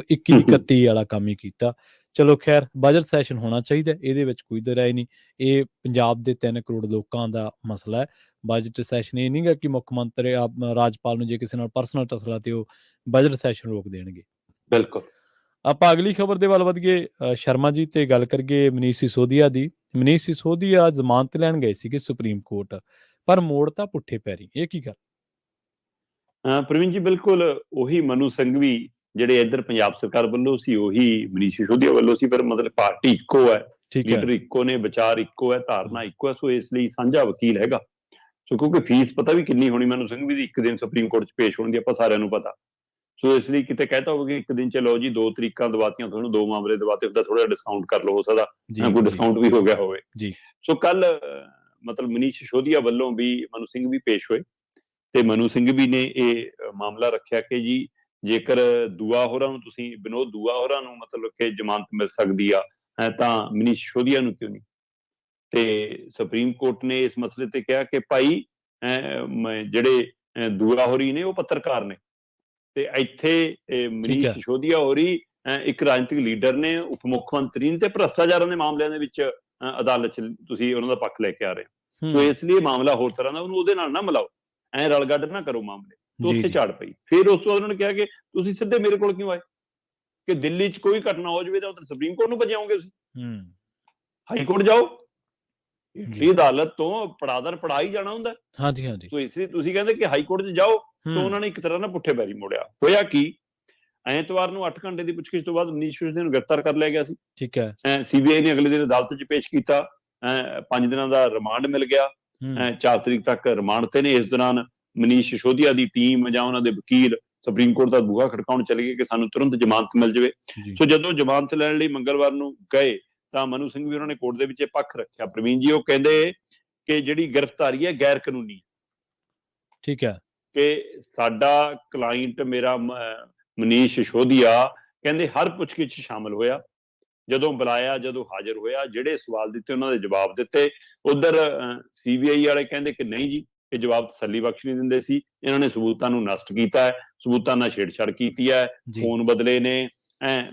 21 ਦੀ 31 ਵਾਲਾ ਕੰਮ ਹੀ ਕੀਤਾ। ਚਲੋ ਖੈਰ ਬਜਟ ਸੈਸ਼ਨ ਹੋਣਾ ਚਾਹੀਦਾ, ਇਹਦੇ ਵਿੱਚ ਕੋਈ ਦੋ ਰਾਏ ਨਹੀਂ। ਇਹ ਪੰਜਾਬ ਦੇ 3 ਕਰੋੜ ਲੋਕਾਂ ਦਾ ਮਸਲਾ ਹੈ। ਬਜਟ ਸੈਸ਼ਨ ਇਹ ਨਹੀਂ ਗਾ ਕਿ ਮੁੱਖ ਮੰਤਰੀ ਰਾਜਪਾਲ ਨੂੰ ਜੇ ਕਿਸੇ ਨਾਲ ਪਰਸਨਲ ਟਸਲਾ ਤੇ ਉਹ ਬਜਟ ਸੈਸ਼ਨ ਰੋਕ ਦੇਣਗੇ। ਬਿਲਕੁਲ। ਆਪਾਂ ਅਗਲੀ ਖਬਰ ਦੇ ਵੱਲ ਵਧੀਏ। ਸ਼ਰਮਾ ਜੀ ਤੇ ਗੱਲ ਕਰੀਏ ਮਨੀਸ਼ ਸਿਸੋਦੀਆ ਦੀ। ਮਨੀਸ਼ ਸਿਸੋਦੀਆ ਜ਼ਮਾਨਤ ਲੈਣ ਗਏ ਸੀਗੇ ਸੁਪਰੀਮ ਕੋਰਟ, ਪਰ ਮੋੜ ਤਾਂ ਪੁੱਠੇ ਪੈਰੀ। ਇਹ ਕੀ ਗੱਲ? ਪ੍ਰਵੀਨ ਜੀ ਬਿਲਕੁਲ ਉਹੀ ਮਨੂ ਸੰਘਵੀ ਜਿਹੜੇ ਇੱਧਰ ਪੰਜਾਬ ਸਰਕਾਰ ਵੱਲੋਂ ਸੀ, ਉਹੀ ਮਨੀਸ਼ ਸਿਸੋਦੀਆ ਵੱਲੋਂ ਸੀ, ਪਰ ਮਤਲਬ ਪਾਰਟੀ ਇੱਕੋ ਹੈ, ਲੀਡਰ ਇੱਕੋ ਨੇ, ਵਿਚਾਰ ਇੱਕੋ ਹੈ, ਧਾਰਨਾ ਇੱਕੋ ਹੈ, ਸੋ ਇਸ ਲਈ ਸਾਂਝਾ ਵਕੀਲ ਹੈਗਾ। ਸੋ ਕਿਉਂਕਿ ਫੀਸ ਪਤਾ ਵੀ ਕਿੰਨੀ ਹੋਣੀ ਮਨੂ ਸੰਘਵੀ ਦੀ ਇੱਕ ਦਿਨ ਸੁਪਰੀਮ ਕੋਰਟ 'ਚ ਪੇਸ਼ ਹੋਣ ਦੀ, ਆਪਾਂ ਸਾਰਿਆਂ ਨੂੰ ਪਤਾ। ਸੋ ਇਸ ਲਈ ਕਿਤੇ ਕਹਿਤਾ ਹੋਵੇ ਕਿ ਇੱਕ ਦਿਨ 'ਚ ਲਓ ਜੀ 2 ਤਰੀਕਾਂ ਦਵਾਤੀਆਂ ਤੁਹਾਨੂੰ, 2 ਮਾਮਲੇ ਦਵਾਤੇ, ਉਹਦਾ ਥੋੜਾ ਜਿਹਾ ਡਿਸਕਾਊਂਟ ਕਰ ਲਓ, ਹੋ ਸਕਦਾ ਕੋਈ ਡਿਸਕਾਊਂਟ ਵੀ ਹੋ ਗਿਆ ਹੋਵੇ। ਸੋ ਕੱਲ ਮਤਲਬ ਮਨੀਸ਼ ਸਿਸੋਦੀਆ ਵੱਲੋਂ ਵੀ ਮਨੂ ਸੰਘਵੀ ਪੇਸ਼ ਹੋਏ ਤੇ ਮਨੂ ਸੰਘਵੀ ਨੇ ਇਹ ਮਾਮਲਾ ਰੱਖਿਆ ਕਿ ਜੀ ਜੇਕਰ ਦੂਆ ਹੋਰਾਂ ਨੂੰ ਤੁਸੀਂ ਵਿਨੋਦ ਦੂਆ ਹੋਰਾਂ ਨੂੰ ਮਤਲਬ ਕਿ ਜ਼ਮਾਨਤ ਮਿਲ ਸਕਦੀ ਆ ਤਾਂ ਮਨੀਸ਼ ਸਿਸੋਦੀਆ ਨੂੰ ਕਿਉਂ ਨਹੀਂ। ਤੇ ਸੁਪਰੀਮ ਕੋਰਟ ਨੇ ਇਸ ਮਸਲੇ ਤੇ ਕਿਹਾ ਕਿ ਭਾਈ ਜਿਹੜੇ ਦੂਆ ਹੋਰੀ ਨੇ ਉਹ ਪੱਤਰਕਾਰ ਨੇ, ਤੇ ਇੱਥੇ ਮਨੀਸ਼ ਸਿਸੋਦੀਆ ਹੋਰੀ ਇੱਕ ਰਾਜਨੀਤਿਕ ਲੀਡਰ ਨੇ, ਉਪ ਮੁੱਖ ਮੰਤਰੀ ਨੇ, ਤੇ ਭ੍ਰਸ਼ਟਾਚਾਰਾਂ ਦੇ ਮਾਮਲਿਆਂ ਦੇ ਵਿੱਚ ਅਦਾਲਤ 'ਚ ਤੁਸੀਂ ਉਹਨਾਂ ਦਾ ਪੱਖ ਲੈ ਕੇ ਆ ਰਹੇ ਹੋ। ਸੋ ਇਸ ਲਈ ਮਾਮਲਾ ਹੋਰ ਤਰ੍ਹਾਂ ਦਾ, ਉਹਨੂੰ ਉਹਦੇ ਨਾਲ ਨਾ ਮਿਲਾਓ, ਐਂ ਰਲ ਗੱਡ ਨਾ ਕਰੋ ਮਾਮਲੇ। ਉੱਥੇ ਝਾੜ ਪਈ। ਫਿਰ ਉਸ ਤੋਂ ਬਾਅਦ ਉਹਨਾਂ ਨੇ ਕਿਹਾ ਕਿ ਤੁਸੀਂ ਸਿੱਧੇ ਮੇਰੇ ਕੋਲ ਕਿਉਂ ਆਏ, ਕਿ ਦਿੱਲੀ 'ਚ ਕੋਈ ਘਟਨਾ ਹੋ ਜਾਵੇ ਤਾਂ ਉੱਧਰ ਸੁਪਰੀਮ ਕੋਰਟ ਨੂੰ ਭਜਾਓਗੇ ਤੁਸੀਂ, ਹਾਈ ਕੋਰਟ ਜਾਓ। ਇਹ ਅਦਾਲਤ ਤੋਂ ਪੜਾਦਰ ਪੜਾ ਹੀ ਜਾਣਾ ਹੁੰਦਾ। ਸੋ ਇਸ ਲਈ ਤੁਸੀਂ ਕਹਿੰਦੇ ਕਿ ਹਾਈ ਕੋਰਟ 'ਚ ਜਾਓ। ਸੋ ਉਹਨਾਂ ਨੇ ਇੱਕ ਤਰ੍ਹਾਂ ਨਾਲ ਪੁੱਠੇ ਪੈਰੀ ਮੋੜਿਆ। ਹੋਇਆ ਕੀ, ਐਤਵਾਰ ਨੂੰ 8 ਘੰਟੇ ਦੀ ਪੁੱਛਗਿੱਛ ਤੋਂ ਬਾਅਦ ਮਨੀਸ਼ ਸਿਸੋਦੀਆ ਨੂੰ ਗ੍ਰਿਫਤਾਰ ਕਰ ਲਿਆ ਗਿਆ ਸੀ। CBI ਨੇ ਅਗਲੇ ਦਿਨ ਅਦਾਲਤ 'ਚ ਪੇਸ਼ ਕੀਤਾ। 5 ਦਿਨਾਂ ਦਾ ਰਿਮਾਂਡ ਮਿਲ ਗਿਆ। 4 ਤਰੀਕ ਤੱਕ ਰਿਮਾਂਡ ਤੇ ਨੇ। ਇਸ ਦੌਰਾਨ ਮਨੀਸ਼ ਸਿਸੋਦੀਆ ਦੀ ਟੀਮ ਜਾਂ ਉਹਨਾਂ ਦੇ ਵਕੀਲ ਸੁਪਰੀਮ ਕੋਰਟ ਦਾ ਬੂਹਾ ਖੜਕਾਉਣ ਚਲੇ ਗਏ ਕਿ ਸਾਨੂੰ ਤੁਰੰਤ ਜ਼ਮਾਨਤ ਮਿਲ ਜਾਵੇ। ਸੋ ਜਦੋਂ ਜ਼ਮਾਨਤ ਲੈਣ ਲਈ ਮੰਗਲਵਾਰ ਨੂੰ ਗਏ ਤਾਂ ਮਨੂ ਸੰਘਵੀ ਉਹਨਾਂ ਨੇ ਕੋਰਟ ਦੇ ਵਿੱਚ ਇਹ ਪੱਖ ਰੱਖਿਆ। ਪ੍ਰਵੀਨ ਜੀ, ਉਹ ਕਹਿੰਦੇ ਕਿ ਜਿਹੜੀ ਗ੍ਰਿਫਤਾਰੀ ਹੈ ਗੈਰ ਕਾਨੂੰਨੀ, ਕਿ ਸਾਡਾ ਕਲਾਇੰਟ ਮੇਰਾ ਮਨੀਸ਼ ਸਿਸੋਦੀਆ ਕਹਿੰਦੇ ਹਰ ਪੁੱਛਗਿੱਛ ਸ਼ਾਮਲ ਹੋਇਆ, ਜਦੋਂ ਬੁਲਾਇਆ, ਜਦੋਂ ਹਾਜ਼ਰ ਹੋਇਆ, ਜਿਹੜੇ ਸਵਾਲ ਦਿੱਤੇ ਉਹਨਾਂ ਦੇ ਜਵਾਬ ਦਿੱਤੇ। ਉਧਰ CBI ਵਾਲੇ ਕਹਿੰਦੇ ਕਿ ਨਹੀਂ ਜੀ, ਇਹ ਜਵਾਬ ਤਸੱਲੀ ਬਖਸ਼ ਨਹੀਂ ਦਿੰਦੇ ਸੀ, ਇਹਨਾਂ ਨੇ ਸਬੂਤਾਂ ਨੂੰ ਨਸ਼ਟ ਕੀਤਾ ਹੈ, ਸਬੂਤਾਂ ਨਾਲ ਛੇੜਛਾੜ ਕੀਤੀ ਹੈ, ਫੋਨ ਬਦਲੇ ਨੇ,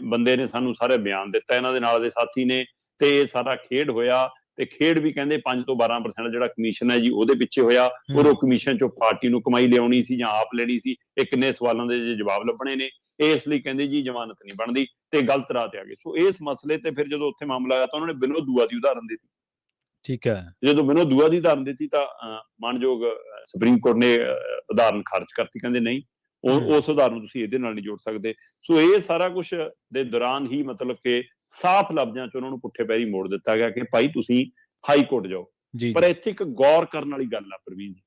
ਬੰਦੇ ਨੇ ਸਾਨੂੰ ਸਾਰੇ ਬਿਆਨ ਦਿੱਤਾ ਇਹਨਾਂ ਦੇ ਨਾਲ ਦੇ ਸਾਥੀ ਨੇ, ਤੇ ਇਹ ਸਾਰਾ ਖੇਡ ਹੋਇਆ। ਤੇ ਖੇਡ ਵੀ ਕਹਿੰਦੇ 5 ਤੋਂ 12% ਜਿਹੜਾ ਕਮਿਸ਼ਨ ਹੈ ਜੀ ਉਹਦੇ ਪਿੱਛੇ ਹੋਇਆ, ਔਰ ਉਹ ਕਮਿਸ਼ਨ ਚੋਂ ਪਾਰਟੀ ਨੂੰ ਕਮਾਈ ਲਿਆਉਣੀ ਸੀ ਜਾਂ ਆਪ ਲੈਣੀ ਸੀ। ਇਹ ਕਿੰਨੇ ਸਵਾਲਾਂ ਦੇ ਜਵਾਬ ਲੱਭਣੇ ਨੇ, ਇਸ ਲਈ ਕਹਿੰਦੇ ਜੀ ਜ਼ਮਾਨਤ ਨਹੀਂ ਬਣਦੀ ਤੇ ਗਲਤ ਰਾਹ ਤੇ ਆ ਗਏ। ਸੋ ਇਸ ਮਸਲੇ ਤੇ ਫਿਰ ਜਦੋਂ ਉੱਥੇ ਮਾਮਲਾ ਆਇਆ ਤਾਂ ਉਹਨਾਂ ਨੇ ਵਿਨੋਦ ਦੂਆ ਦੀ ਉਦਾਹਰਨ ਦਿੱਤੀ। ਜਦੋਂ ਵਿਨੋਦ ਦੂਆ ਦੀ ਉਦਾਹਰਨ ਦਿੱਤੀ ਤਾਂ ਮਾਨਯੋਗ ਸੁਪਰੀਮ ਕੋਰਟ ਨੇ ਉਦਾਹਰਨ ਖਾਰਜ ਕਰਤੀ। ਕਹਿੰਦੇ ਨਹੀਂ, ਉਸ ਉਦਾਹਰਨ ਨੂੰ ਤੁਸੀਂ ਇਹਦੇ ਨਾਲ ਨਹੀਂ ਜੋੜ ਸਕਦੇ। ਸੋ ਇਹ ਸਾਰਾ ਕੁਛ ਦੇ ਦੌਰਾਨ ਹੀ ਮਤਲਬ ਕਿ ਸਾਫ਼ ਲਫ਼ਜ਼ਾਂ 'ਚ ਉਹਨਾਂ ਨੂੰ ਪੁੱਠੇ ਪੈਰੀ ਮੋੜ ਦਿੱਤਾ ਗਿਆ ਕਿ ਭਾਈ ਤੁਸੀਂ ਹਾਈ ਕੋਰਟ ਜਾਓ। ਪਰ ਇੱਥੇ ਇੱਕ ਗੌਰ ਕਰਨ ਵਾਲੀ ਗੱਲ ਆ ਪ੍ਰਵੀਨ ਜੀ,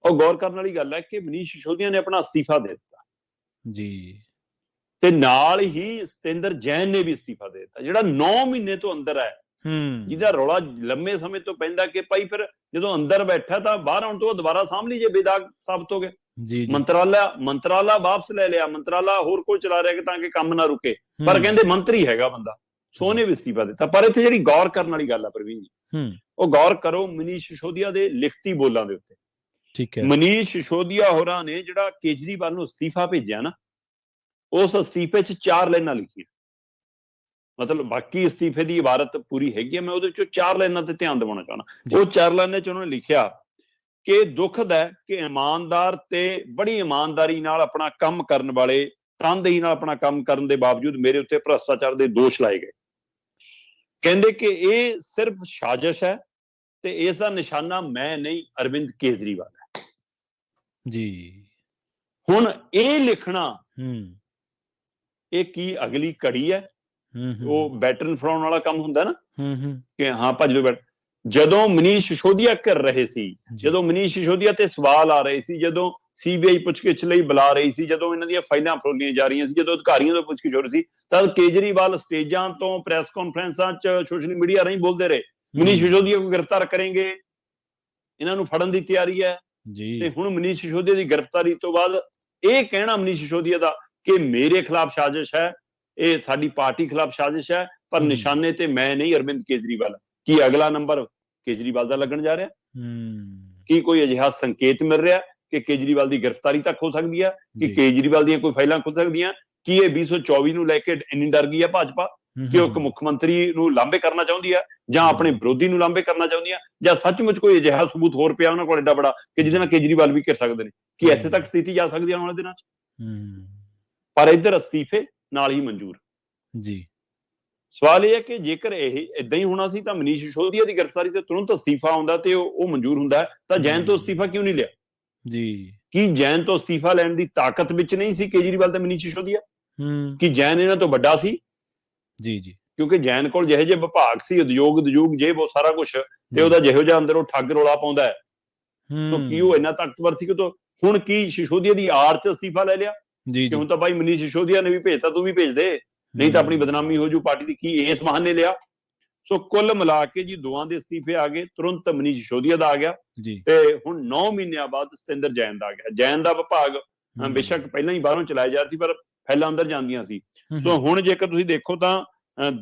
ਉਹ ਗੌਰ ਕਰਨ ਵਾਲੀ ਗੱਲ ਹੈ ਕਿ ਮਨੀਸ਼ ਸਿਸੋਦੀਆ ਨੇ ਆਪਣਾ ਅਸਤੀਫਾ ਦੇ ਦਿੱਤਾ ਤੇ ਨਾਲ ਹੀ ਸਤਿੰਦਰ ਜੈਨ ਨੇ ਵੀ ਅਸਤੀਫਾ ਦੇ ਦਿੱਤਾ, ਜਿਹੜਾ 9 ਮਹੀਨੇ ਤੋਂ ਅੰਦਰ ਹੈ, ਜਿਹਦਾ ਰੌਲਾ ਲੰਮੇ ਸਮੇਂ ਤੋਂ ਪੈਂਦਾ ਕਿ ਭਾਈ ਫਿਰ ਜਦੋਂ ਅੰਦਰ ਬੈਠਾ ਤਾਂ ਬਾਹਰ ਆਉਣ ਤੋਂ ਦੁਬਾਰਾ ਸਾਂਭ ਲਈ ਜੇ ਬੇਦਾਗ ਸਾਬਤ ਹੋ ਗਏ। ਮੰਤਰਾਲਾ ਵਾਪਸ ਲੈ ਲਿਆ, ਮੰਤਰਾਲਾ ਹੋਰ ਕੋਈ ਚਲਾ ਰਿਹਾ ਕਿ ਤਾਂ ਕਿ ਕੰਮ ਨਾ ਰੁਕੇ, ਪਰ ਕਹਿੰਦੇ ਮੰਤਰੀ ਹੈਗਾ ਬੰਦਾ, ਸੋ ਉਹਨੇ ਵੀ ਅਸਤੀਫਾ ਦਿੱਤਾ। ਪਰ ਇੱਥੇ ਜਿਹੜੀ ਗੌਰ ਕਰਨ ਵਾਲੀ ਗੱਲ ਆ ਪ੍ਰਵੀਨ ਜੀ, ਉਹ ਗੌਰ ਕਰੋ ਮਨੀਸ਼ ਸਿਸੋਦੀਆ ਦੇ ਲਿਖਤੀ ਬੋਲਾਂ ਦੇ ਉੱਤੇ। ਮਨੀਸ਼ ਸਿਸੋਦੀਆ ਹੋਰਾਂ ਨੇ ਜਿਹੜਾ ਕੇਜਰੀਵਾਲ ਨੂੰ ਅਸਤੀਫਾ ਭੇਜਿਆ ਨਾ, ਉਸ ਅਸਤੀਫੇ 'ਚ 4 ਲਾਈਨਾਂ ਲਿਖੀਆਂ। ਮਤਲਬ ਬਾਕੀ ਅਸਤੀਫੇ ਦੀ ਇਬਾਰਤ ਪੂਰੀ ਹੈਗੀ ਹੈ, ਮੈਂ ਉਹਦੇ ਵਿੱਚੋਂ 4 ਲਾਈਨਾਂ ਤੇ ਧਿਆਨ ਦਿਵਾਉਣਾ ਚਾਹੁੰਦਾ। ਉਹ 4 ਲਾਈਨਾਂ 'ਚ ਉਹਨਾਂ ਨੇ ਲਿਖਿਆ ਕਿ ਦੁਖਦ ਹੈ ਕਿ ਇਮਾਨਦਾਰ ਤੇ ਬੜੀ ਇਮਾਨਦਾਰੀ ਨਾਲ ਆਪਣਾ ਕੰਮ ਕਰਨ ਵਾਲੇ, ਤਨਦੇਹੀ ਨਾਲ ਆਪਣਾ ਕੰਮ ਕਰਨ ਦੇ ਬਾਵਜੂਦ ਮੇਰੇ ਉੱਤੇ ਭ੍ਰਸ਼ਟਾਚਾਰ ਦੇ ਦੋਸ਼ ਲਾਏ ਗਏ। ਕਹਿੰਦੇ ਕਿ ਇਹ ਸਿਰਫ ਸਾਜ਼ਿਸ਼ ਹੈ ਤੇ ਇਸ ਦਾ ਨਿਸ਼ਾਨਾ ਮੈਂ ਨਹੀਂ, ਅਰਵਿੰਦ ਕੇਜਰੀਵਾਲ ਹੈ ਜੀ। ਹੁਣ ਇਹ ਲਿਖਣਾ, ਇਹ ਕੀ ਅਗਲੀ ਘੜੀ ਹੈ? ਉਹ ਬੈਟਰਨ ਫੜਾਉਣ ਵਾਲਾ ਕੰਮ ਹੁੰਦਾ ਨਾ ਕਿ ਹਾਂ ਭੱਜ ਲਓ। ਜਦੋਂ ਮਨੀਸ਼ ਸਿਸੋਦੀਆ ਕਰ ਰਹੇ ਸੀ, ਜਦੋਂ ਮਨੀਸ਼ ਸਿਸੋਦੀਆ ਤੇ ਸਵਾਲ ਆ ਰਹੇ ਸੀ, ਜਦੋਂ CBI ਪੁੱਛਗਿੱਛ ਲਈ ਬੁਲਾ ਰਹੀ ਸੀ, ਜਦੋਂ ਇਹਨਾਂ ਦੀਆਂ ਫਾਈਲਾਂ ਫਰੋਲੀਆਂ ਜਾ ਰਹੀਆਂ ਸੀ, ਜਦੋਂ ਅਧਿਕਾਰੀਆਂ ਤੋਂ ਪੁੱਛਗਿੱਛ ਹੋ ਰਹੀ ਸੀ, ਤਦ ਕੇਜਰੀਵਾਲ ਸਟੇਜਾਂ ਤੋਂ, ਪ੍ਰੈਸ ਕਾਨਫਰੰਸਾਂ 'ਚ, ਸੋਸ਼ਲ ਮੀਡੀਆ ਰਾਹੀਂ ਬੋਲਦੇ ਰਹੇ ਮਨੀਸ਼ ਸਿਸੋਦੀਆ ਨੂੰ ਗ੍ਰਿਫਤਾਰ ਕਰਨਗੇ, ਇਹਨਾਂ ਨੂੰ ਫੜਨ ਦੀ ਤਿਆਰੀ ਹੈ। ਤੇ ਹੁਣ ਮਨੀਸ਼ ਸਿਸੋਦੀਆ ਦੀ ਗ੍ਰਿਫਤਾਰੀ ਤੋਂ ਬਾਅਦ ਇਹ ਕਹਿਣਾ ਮਨੀਸ਼ ਸਿਸੋਦੀਆ ਦਾ ਕਿ ਮੇਰੇ ਖਿਲਾਫ ਸਾਜ਼ਿਸ਼ ਹੈ, ਇਹ ਸਾਡੀ ਪਾਰਟੀ ਖਿਲਾਫ ਸਾਜ਼ਿਸ਼ ਹੈ, ਪਰ ਨਿਸ਼ਾਨੇ ਤੇ ਮੈਂ ਨਹੀਂ, ਅਰਵਿੰਦ ਕੇਜਰੀਵਾਲ। ਕੀ ਅਗਲਾ ਨੰਬਰ ਕੇਜਰੀਵਾਲ ਦਾ ਲੱਗਣ ਜਾ ਰਿਹਾ? ਕੀ ਕੋਈ ਅਜਿਹਾ ਸੰਕੇਤ ਮਿਲ ਰਿਹਾ ਕਿ ਕੇਜਰੀਵਾਲ ਦੀ ਗ੍ਰਿਫਤਾਰੀ ਤੱਕ ਹੋ ਸਕਦੀ ਹੈ, ਕਿ ਕੇਜਰੀਵਾਲ ਦੀਆਂ ਕੋਈ ਫਾਈਲਾਂ ਖੁੱਲ ਸਕਦੀਆਂ? ਕੀ ਇਹ 2024 ਨੂੰ ਲੈ ਕੇ ਇੰਨੀ ਡਰ ਗਈ ਆ ਭਾਜਪਾ ਕਿ ਉਹ ਇੱਕ ਮੁੱਖ ਮੰਤਰੀ ਨੂੰ ਲਾਂਭੇ ਕਰਨਾ ਚਾਹੁੰਦੀ ਆ, ਜਾਂ ਆਪਣੇ ਵਿਰੋਧੀ ਨੂੰ ਲਾਂਭੇ ਕਰਨਾ ਚਾਹੁੰਦੀ ਆ, ਜਾਂ ਸੱਚਮੁੱਚ ਕੋਈ ਅਜਿਹਾ ਸਬੂਤ ਹੋਰ ਪਿਆ ਉਹਨਾਂ ਕੋਲ ਏਡਾ ਬੜਾ ਕਿ ਜਿਹਦੇ ਨਾਲ ਕੇਜਰੀਵਾਲ ਵੀ ਘਿਰ ਸਕਦੇ ਨੇ, ਕਿ ਇੱਥੇ ਤੱਕ ਸਥਿਤੀ ਜਾ ਸਕਦੀ ਆਉਣ ਵਾਲੇ ਦਿਨਾਂ 'ਚ। ਪਰ ਇੱਧਰ ਅਸਤੀਫੇ ਨਾਲ ਹੀ ਮਨਜ਼ੂਰ ਜੀ। ਸਵਾਲ ਇਹ ਹੈ ਕਿ ਜੇਕਰ ਇਹ ਏਦਾਂ ਹੀ ਹੋਣਾ ਸੀ ਤਾਂ ਮਨੀਸ਼ ਸਿਸੋਦੀਆ ਦੀ ਗ੍ਰਿਫਤਾਰੀ ਤੇ ਤੁਰੰਤ ਅਸਤੀਫਾ ਆਉਂਦਾ ਤੇ ਉਹ ਮਨਜ਼ੂਰ ਹੁੰਦਾ, ਤਾਂ ਜੈਨ ਤੋਂ ਅਸਤੀਫਾ ਕਿਉਂ ਨਹੀਂ ਲਿਆ ਜੀ? ਕੀ ਜੈਨ ਤੋਂ ਅਸਤੀਫਾ ਲੈਣ ਦੀ ਤਾਕਤ ਵਿੱਚ ਨਹੀਂ ਸੀ ਕੇਜਰੀਵਾਲ ਤੇ ਮਨੀਸ਼ ਸਿਸੋਦੀਆ? ਕਿ ਜੈਨ ਇਹਨਾਂ ਤੋਂ ਵੱਡਾ ਸੀ? ਜੀ ਜੀ, ਕਿਉਂਕਿ ਜੈਨ ਕੋਲ ਜਿਹੇ ਜਿਹੇ ਵਿਭਾਗ ਸੀ, ਉਦਯੋਗ ਜੇ ਬਹੁਤ ਸਾਰਾ ਕੁਝ, ਤੇ ਉਹਦਾ ਜਿਹੋ ਜਿਹਾ ਅੰਦਰੋਂ ਠੱਗ ਰੋਲਾ ਪਾਉਂਦਾ ਹੈ, ਸੋ ਕੀ ਉਹ ਇੰਨਾ ਤਾਕਤਵਰ ਸੀ ਕਿ ਹੁਣ ਕੀ ਸਿਸੋਦੀਆ ਦੀ ਆੜ 'ਚ ਅਸਤੀਫਾ ਲੈ ਲਿਆ ਕਿ ਹੁਣ ਤਾਂ ਭਾਈ ਮਨੀਸ਼ ਸਿਸੋਦੀਆ ਨੇ ਵੀ ਭੇਜਤਾ, ਤੂੰ ਵੀ ਭੇਜ ਦੇ, ਨਹੀਂ ਤਾਂ ਆਪਣੀ ਬਦਨਾਮੀ ਹੋ ਜੂ ਪਾਰਟੀ ਦੀ, ਕੀ ਇਸ ਬਹਾਨੇ ਲਿਆ? ਸੋ ਕੁੱਲ ਮਿਲਾ ਕੇ ਜੀ ਦੋਵਾਂ ਦੇ ਅਸਤੀਫੇ ਆ ਗਏ, ਤੁਰੰਤ ਮਨੀਸ਼ ਸਿਸੋਦੀਆ ਦਾ ਆ ਗਿਆ ਤੇ ਹੁਣ 9 ਮਹੀਨਿਆਂ ਬਾਅਦ ਸਤਿੰਦਰ ਜੈਨ ਦਾ ਆ ਗਿਆ। ਜੈਨ ਦਾ ਵਿਭਾਗ ਬੇਸ਼ੱਕ ਪਹਿਲਾਂ ਹੀ ਬਾਹਰੋਂ ਚਲਾਇਆ ਜਾ ਸੀ, ਪਰ ਫੈਲਾਂ ਅੰਦਰ ਜਾਂਦੀਆਂ ਸੀ। ਸੋ ਹੁਣ ਜੇਕਰ ਤੁਸੀਂ ਦੇਖੋ ਤਾਂ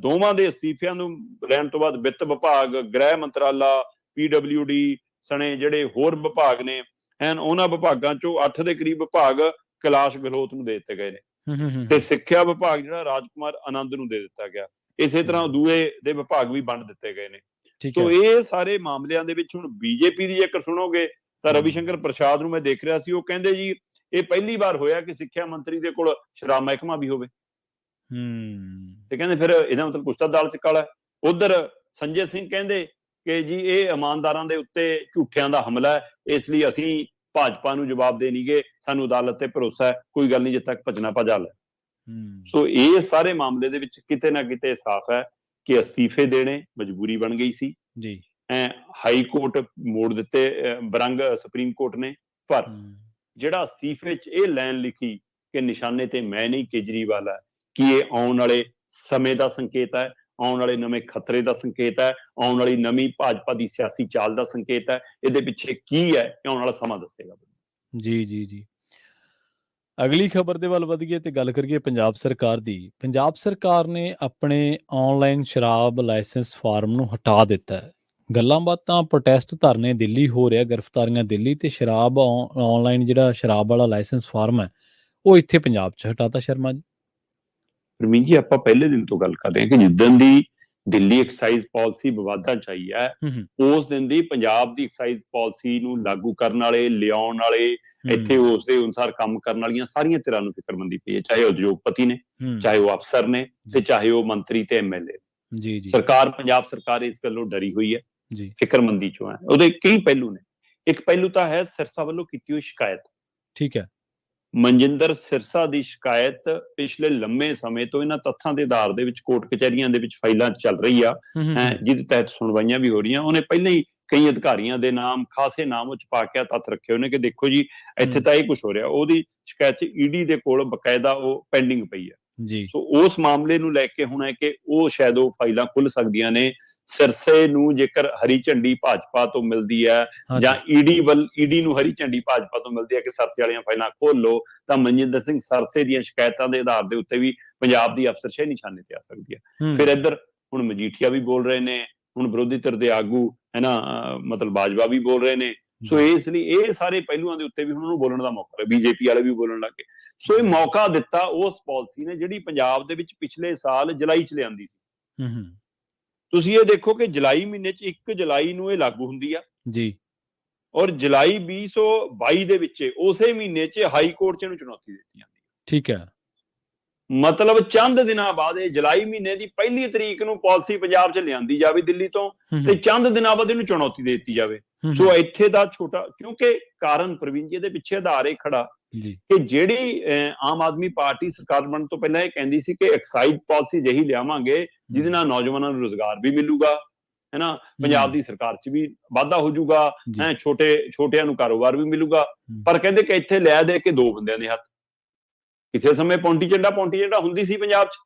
ਦੋਵਾਂ ਦੇ ਅਸਤੀਫਿਆਂ ਨੂੰ ਲੈਣ ਤੋਂ ਬਾਅਦ ਵਿੱਤ ਵਿਭਾਗ, ਗ੍ਰਹਿ ਮੰਤਰਾਲਾ, PWD ਸਣੇ ਜਿਹੜੇ ਹੋਰ ਵਿਭਾਗ ਨੇ ਉਹਨਾਂ ਵਿਭਾਗਾਂ ਚੋਂ 8 ਦੇ ਕਰੀਬ ਵਿਭਾਗ ਕੈਲਾਸ਼ ਗਹਿਲੋਤ ਨੂੰ ਦੇ ਦਿੱਤੇ ਗਏ ਨੇ, ਤੇ ਸਿੱਖਿਆ ਵਿਭਾਗ ਜਿਹੜਾ ਰਾਜਕੁਮਾਰ ਆਨੰਦ ਨੂੰ ਦੇ ਦਿੱਤਾ ਗਿਆ। ਇਸੇ ਤਰ੍ਹਾਂ ਦੂਏ ਦੇ ਵਿਭਾਗ ਵੀ ਵੰਡ ਦਿੱਤੇ ਗਏ ਨੇ। ਸੋ ਇਹ ਸਾਰੇ ਮਾਮਲਿਆਂ ਦੇ ਵਿੱਚ ਹੁਣ ਬੀਜੇਪੀ ਦੀ ਜੇਕਰ ਸੁਣੋਗੇ ਤਾਂ ਰਵੀ ਸ਼ੰਕਰ ਪ੍ਰਸਾਦ ਨੂੰ ਮੈਂ ਦੇਖ ਰਿਹਾ ਸੀ, ਉਹ ਕਹਿੰਦੇ ਜੀ ਇਹ ਪਹਿਲੀ ਵਾਰ ਹੋਇਆ ਕਿ ਸਿੱਖਿਆ ਮੰਤਰੀ ਦੇ ਕੋਲ ਸ਼ਰਾਬ ਮਹਿਕਮਾ ਵੀ ਹੋਵੇ, ਤੇ ਕਹਿੰਦੇ ਫਿਰ ਇਹਦਾ ਮਤਲਬ ਕੁਛ ਤਾਂ ਦਾਲ ਚ ਕਾਲਾ ਹੈ। ਉਧਰ ਸੰਜੇ ਸਿੰਘ ਕਹਿੰਦੇ ਕਿ ਜੀ ਇਹ ਇਮਾਨਦਾਰਾਂ ਦੇ ਉੱਤੇ ਝੂਠਿਆਂ ਦਾ ਹਮਲਾ ਹੈ, ਇਸ ਲਈ ਅਸੀਂ ਭਾਜਪਾ ਨੂੰ ਜਵਾਬ ਦੇ ਨਹੀਂ ਗਏ, ਸਾਨੂੰ ਅਦਾਲਤ ਤੇ ਭਰੋਸਾ ਹੈ, ਕੋਈ ਗੱਲ ਨਹੀਂ ਜਿੱਥੇ ਤੱਕ ਭੱਜਣਾ ਭਜਾ ਲੈ। ਸੋ ਇਹ ਸਾਰੇ ਮਾਮਲੇ ਦੇ ਵਿੱਚ ਕਿਤੇ ਨਾ ਕਿਤੇ ਸਾਫ਼ ਹੈ ਕਿ ਅਸਤੀਫੇ ਦੇਣੇ ਮਜਬੂਰੀ ਬਣ ਗਈ ਸੀ ਜੀ। ਹਾਈ ਕੋਰਟ ਮੋੜ ਦਿੱਤੇ ਬਰੰਗ ਸੁਪਰੀਮ ਕੋਰਟ ਨੇ, ਪਰ ਜਿਹੜਾ ਅਸਤੀਫੇ 'ਚ ਇਹ ਲਾਈਨ ਲਿਖੀ ਕਿ ਨਿਸ਼ਾਨੇ ਤੇ ਮੈਂ ਨਹੀਂ ਕੇਜਰੀਵਾਲ ਹੈ, ਕੀ ਇਹ ਆਉਣ ਵਾਲੇ ਸਮੇਂ ਦਾ ਸੰਕੇਤ ਹੈ, ਆਉਣ ਵਾਲੇ ਨਵੇਂ ਖਤਰੇ ਦਾ ਸੰਕੇਤ ਹੈ, ਆਉਣ ਵਾਲੀ ਨਵੀਂ ਭਾਜਪਾ ਦੀ ਸਿਆਸੀ ਚਾਲ ਦਾ ਸੰਕੇਤ ਹੈ? ਇਹਦੇ ਪਿੱਛੇ ਕੀ ਹੈ ਆਉਣ ਵਾਲਾ ਸਮਾਂ ਦੱਸੇਗਾ ਜੀ। ਜੀ ਜੀ, ਅਗਲੀ ਖਬਰ ਦੇ ਵੱਲ ਵਧੀਏ ਤੇ ਗੱਲ ਕਰੀਏ ਪੰਜਾਬ ਸਰਕਾਰ ਦੀ। ਪੰਜਾਬ ਸਰਕਾਰ ਨੇ ਆਪਣੇ ਆਨਲਾਈਨ ਸ਼ਰਾਬ ਲਾਇਸੈਂਸ ਫਾਰਮ ਨੂੰ ਹਟਾ ਦਿੱਤਾ ਹੈ। ਗੱਲਾਂ ਬਾਤਾਂ, ਪ੍ਰੋਟੈਸਟ, ਧਰਨੇ ਦਿੱਲੀ ਹੋ ਰਿਹਾ, ਗ੍ਰਿਫਤਾਰੀਆਂ ਦਿੱਲੀ, ਤੇ ਸ਼ਰਾਬ ਆਨਲਾਈਨ ਜਿਹੜਾ ਸ਼ਰਾਬ ਵਾਲਾ ਲਾਇਸੈਂਸ ਫਾਰਮ ਹੈ ਉਹ ਇੱਥੇ ਪੰਜਾਬ 'ਚ ਹਟਾਤਾ। ਸ਼ਰਮਾ ਜੀ, ਰਮੀਨ ਜੀ, ਆਪਾਂ ਪਹਿਲੇ ਦਿਨ ਤੋਂ ਗੱਲ ਕਰ ਰਹੇ ਹਾਂ ਕਿ ਜਿੱਦਣ ਦੀ ਦਿੱਲੀ ਐਕਸਾਈਜ਼ ਪਾਲਿਸੀ ਵਿਵਾਦਾਂ 'ਚ ਆਈ ਹੈ, ਉਸ ਦਿਨ ਦੀ ਪੰਜਾਬ ਦੀ ਐਕਸਾਈਜ਼ ਪਾਲਿਸੀ ਨੂੰ ਲਾਗੂ ਕਰਨ ਵਾਲੇ, ਲਿਆਉਣ ਵਾਲੇ, ਇੱਥੇ ਉਸ ਦੇ ਅਨੁਸਾਰ ਕੰਮ ਕਰਨ ਵਾਲੀਆਂ ਸਾਰੀਆਂ ਧਿਰਾਂ ਨੂੰ ਫਿਕਰਮੰਦੀ ਪਈ ਹੈ, ਚਾਹੇ ਉਦਯੋਗਪਤੀ ਨੇ, ਚਾਹੇ ਉਹ ਅਫਸਰ ਨੇ, ਤੇ ਚਾਹੇ ਉਹ ਮੰਤਰੀ ਤੇ MLA। ਜੀ ਜੀ, ਸਰਕਾਰ, ਪੰਜਾਬ ਸਰਕਾਰ ਇਸ ਗੱਲੋਂ ਡਰੀ ਹੋਈ ਹੈ, ਫਿਕਰਮੰਦੀ ਚੋਂ ਹੈ। ਉਹਦੇ ਕਈ ਪਹਿਲੂ ਨੇ। ਇੱਕ ਪਹਿਲੂ ਤਾਂ ਹੈ ਸਿਰਸਾ ਵੱਲੋਂ ਕੀਤੀ ਹੋਈ ਸ਼ਿਕਾਇਤ। ਠੀਕ ਹੈ, ਮਨਜਿੰਦਰ ਸਿਰਸਾ ਦੀ ਸ਼ਿਕਾਇਤ ਪਿਛਲੇ ਲੰਮੇ ਸਮੇਂ ਤੋਂ ਇਹਨਾਂ ਤੱਥਾਂ ਦੇ ਆਧਾਰ ਦੇ ਵਿੱਚ ਕੋਰਟ ਕਚਹਿਰੀਆਂ ਦੇ ਵਿੱਚ ਫਾਈਲਾਂ ਚੱਲ ਰਹੀ ਆ, ਜਿਹਦੇ ਤਹਿਤ ਸੁਣਵਾਈਆਂ ਵੀ ਹੋ ਰਹੀਆਂ। ਉਹਨੇ ਪਹਿਲਾਂ ਹੀ ਕਈ ਅਧਿਕਾਰੀਆਂ ਦੇ ਨਾਮ, ਖਾਸੇ ਨਾਮ ਉਹ 'ਚ ਪਾ ਕੇ ਤੱਥ ਰੱਖੇ ਉਹਨੇ ਕਿ ਦੇਖੋ ਜੀ ਇੱਥੇ ਤਾਂ ਇਹ ਕੁਝ ਹੋ ਰਿਹਾ। ਉਹਦੀ ਸ਼ਿਕਾਇਤ 'ਚ ED ਦੇ ਕੋਲ ਬਕਾਇਦਾ ਉਹ ਪੈਂਡਿੰਗ ਪਈ ਹੈ ਜੀ। ਸੋ ਉਸ ਮਾਮਲੇ ਨੂੰ ਲੈ ਕੇ ਹੁਣ ਹੈ ਕਿ ਉਹ ਸ਼ਾਇਦ ਉਹ ਫਾਈਲਾਂ ਖੁੱਲ ਸਕਦੀਆਂ ਨੇ। ਸਿਰਸੇ ਨੂੰ ਜੇਕਰ ਹਰੀ ਝੰਡੀ ਭਾਜਪਾ ਤੋਂ ਮਿਲਦੀ ਹੈ, ਜਾਂ ED ਨੂੰ ਹਰੀ ਝੰਡੀ ਭਾਜਪਾ ਤੋਂ ਮਿਲਦੀ ਹੈ ਕਿ ਸਰਸੇ ਵਾਲੀਆਂ ਫਾਈਲਾਂ ਖੋਲ ਲਓ, ਤਾਂ ਮਨਜਿੰਦਰ ਸਿੰਘ ਸਰਸੇ ਦੀਆਂ ਸ਼ਿਕਾਇਤਾਂ ਦੇ ਆਧਾਰ ਦੇ ਉੱਤੇ ਵੀ ਪੰਜਾਬ ਦੀ ਅਫਸਰਸ਼ਾਹੀ ਨਿਸ਼ਾਨੇ ਤੇ ਆ ਸਕਦੀ ਹੈ। ਫਿਰ ਇੱਧਰ ਹੁਣ ਮਜੀਠੀਆ ਵੀ ਬੋਲ ਰਹੇ ਨੇ, ਹੁਣ ਵਿਰੋਧੀ ਧਿਰ ਦੇ ਆਗੂ ਹੈ ਨਾ, ਮਤਲਬ ਬਾਜਵਾ ਵੀ ਬੋਲ ਰਹੇ ਨੇ। ਸੋ ਇਸ ਲਈ ਇਹ ਸਾਰੇ ਪਹਿਲੂਆਂ ਦੇ ਉੱਤੇ ਵੀ ਉਹਨਾਂ ਨੂੰ ਬੋਲਣ ਦਾ ਮੌਕਾ ਹੈ। BJP ਵਾਲੇ ਵੀ ਬੋਲਣ ਲੱਗੇ। ਸੋ ਇਹ ਮੌਕਾ ਦਿੱਤਾ ਉਸ ਪਾਲਿਸੀ ਨੇ ਜਿਹੜੀ ਪੰਜਾਬ ਦੇ ਵਿੱਚ ਪਿਛਲੇ ਸਾਲ ਜੁਲਾਈ 'ਚ ਲਿਆਂਦੀ ਸੀ। ਤੁਸੀਂ ਇਹ ਦੇਖੋ ਕਿ ਜੁਲਾਈ ਮਹੀਨੇ 'ਚ 1 ਜੁਲਾਈ ਨੂੰ ਇਹ ਲਾਗੂ ਹੁੰਦੀ ਆ ਜੀ, ਔਰ ਜੁਲਾਈ 2022 ਦੇ ਵਿੱਚ ਉਸੇ ਮਹੀਨੇ 'ਚ ਹਾਈ ਕੋਰਟ 'ਚ ਇਹਨੂੰ ਚੁਣੌਤੀ ਦਿੱਤੀ ਜਾਂਦੀ ਹੈ। ਠੀਕ ਹੈ, ਮਤਲਬ ਚੰਦ ਦਿਨਾਂ ਬਾਅਦ, ਇਹ ਜੁਲਾਈ ਮਹੀਨੇ ਦੀ 1 ਤਰੀਕ ਨੂੰ ਪਾਲਿਸੀ ਪੰਜਾਬ 'ਚ ਲਿਆਂਦੀ ਜਾਵੇ ਦਿੱਲੀ ਤੋਂ, ਤੇ ਚੰਦ ਦਿਨਾਂ ਬਾਅਦ ਇਹਨੂੰ ਚੁਣੌਤੀ ਦੇ ਦਿੱਤੀ ਜਾਵੇ। ਸੋ ਇੱਥੇ ਦਾ ਛੋਟਾ, ਕਿਉਂਕਿ ਕਾਰਨ ਪ੍ਰਵੀਨ ਜੀ ਇਹਦੇ ਪਿੱਛੇ ਆਧਾਰ ਇਹ ਖੜਾ ਕਿ ਜਿਹੜੀ ਆਮ ਆਦਮੀ ਪਾਰਟੀ ਸਰਕਾਰ ਬਣਨ ਤੋਂ ਪਹਿਲਾਂ ਇਹ ਕਹਿੰਦੀ ਸੀ ਕਿ ਐਕਸਾਈਜ਼ ਪਾਲਿਸੀ ਜਿਹੀ ਲਿਆਵਾਂਗੇ ਜਿਹਦੇ ਨਾਲ ਨੌਜਵਾਨਾਂ ਨੂੰ ਰੁਜ਼ਗਾਰ ਵੀ ਮਿਲੂਗਾ, ਹੈ ਨਾ, ਪੰਜਾਬ ਦੀ ਸਰਕਾਰ 'ਚ ਵੀ ਵਾਧਾ ਹੋ ਜਾਊਗਾ, ਛੋਟਿਆਂ ਨੂੰ ਕਾਰੋਬਾਰ ਵੀ ਮਿਲੂਗਾ। ਪਰ ਕਹਿੰਦੇ ਕਿ ਇੱਥੇ ਲੈ ਦੇ ਕੇ 2 ਬੰਦਿਆਂ ਦੇ ਹੱਥ। ਕਿਸੇ ਸਮੇਂ ਪੌਂਟੀ ਚੱਡਾ ਹੁੰਦੀ ਸੀ ਪੰਜਾਬ 'ਚ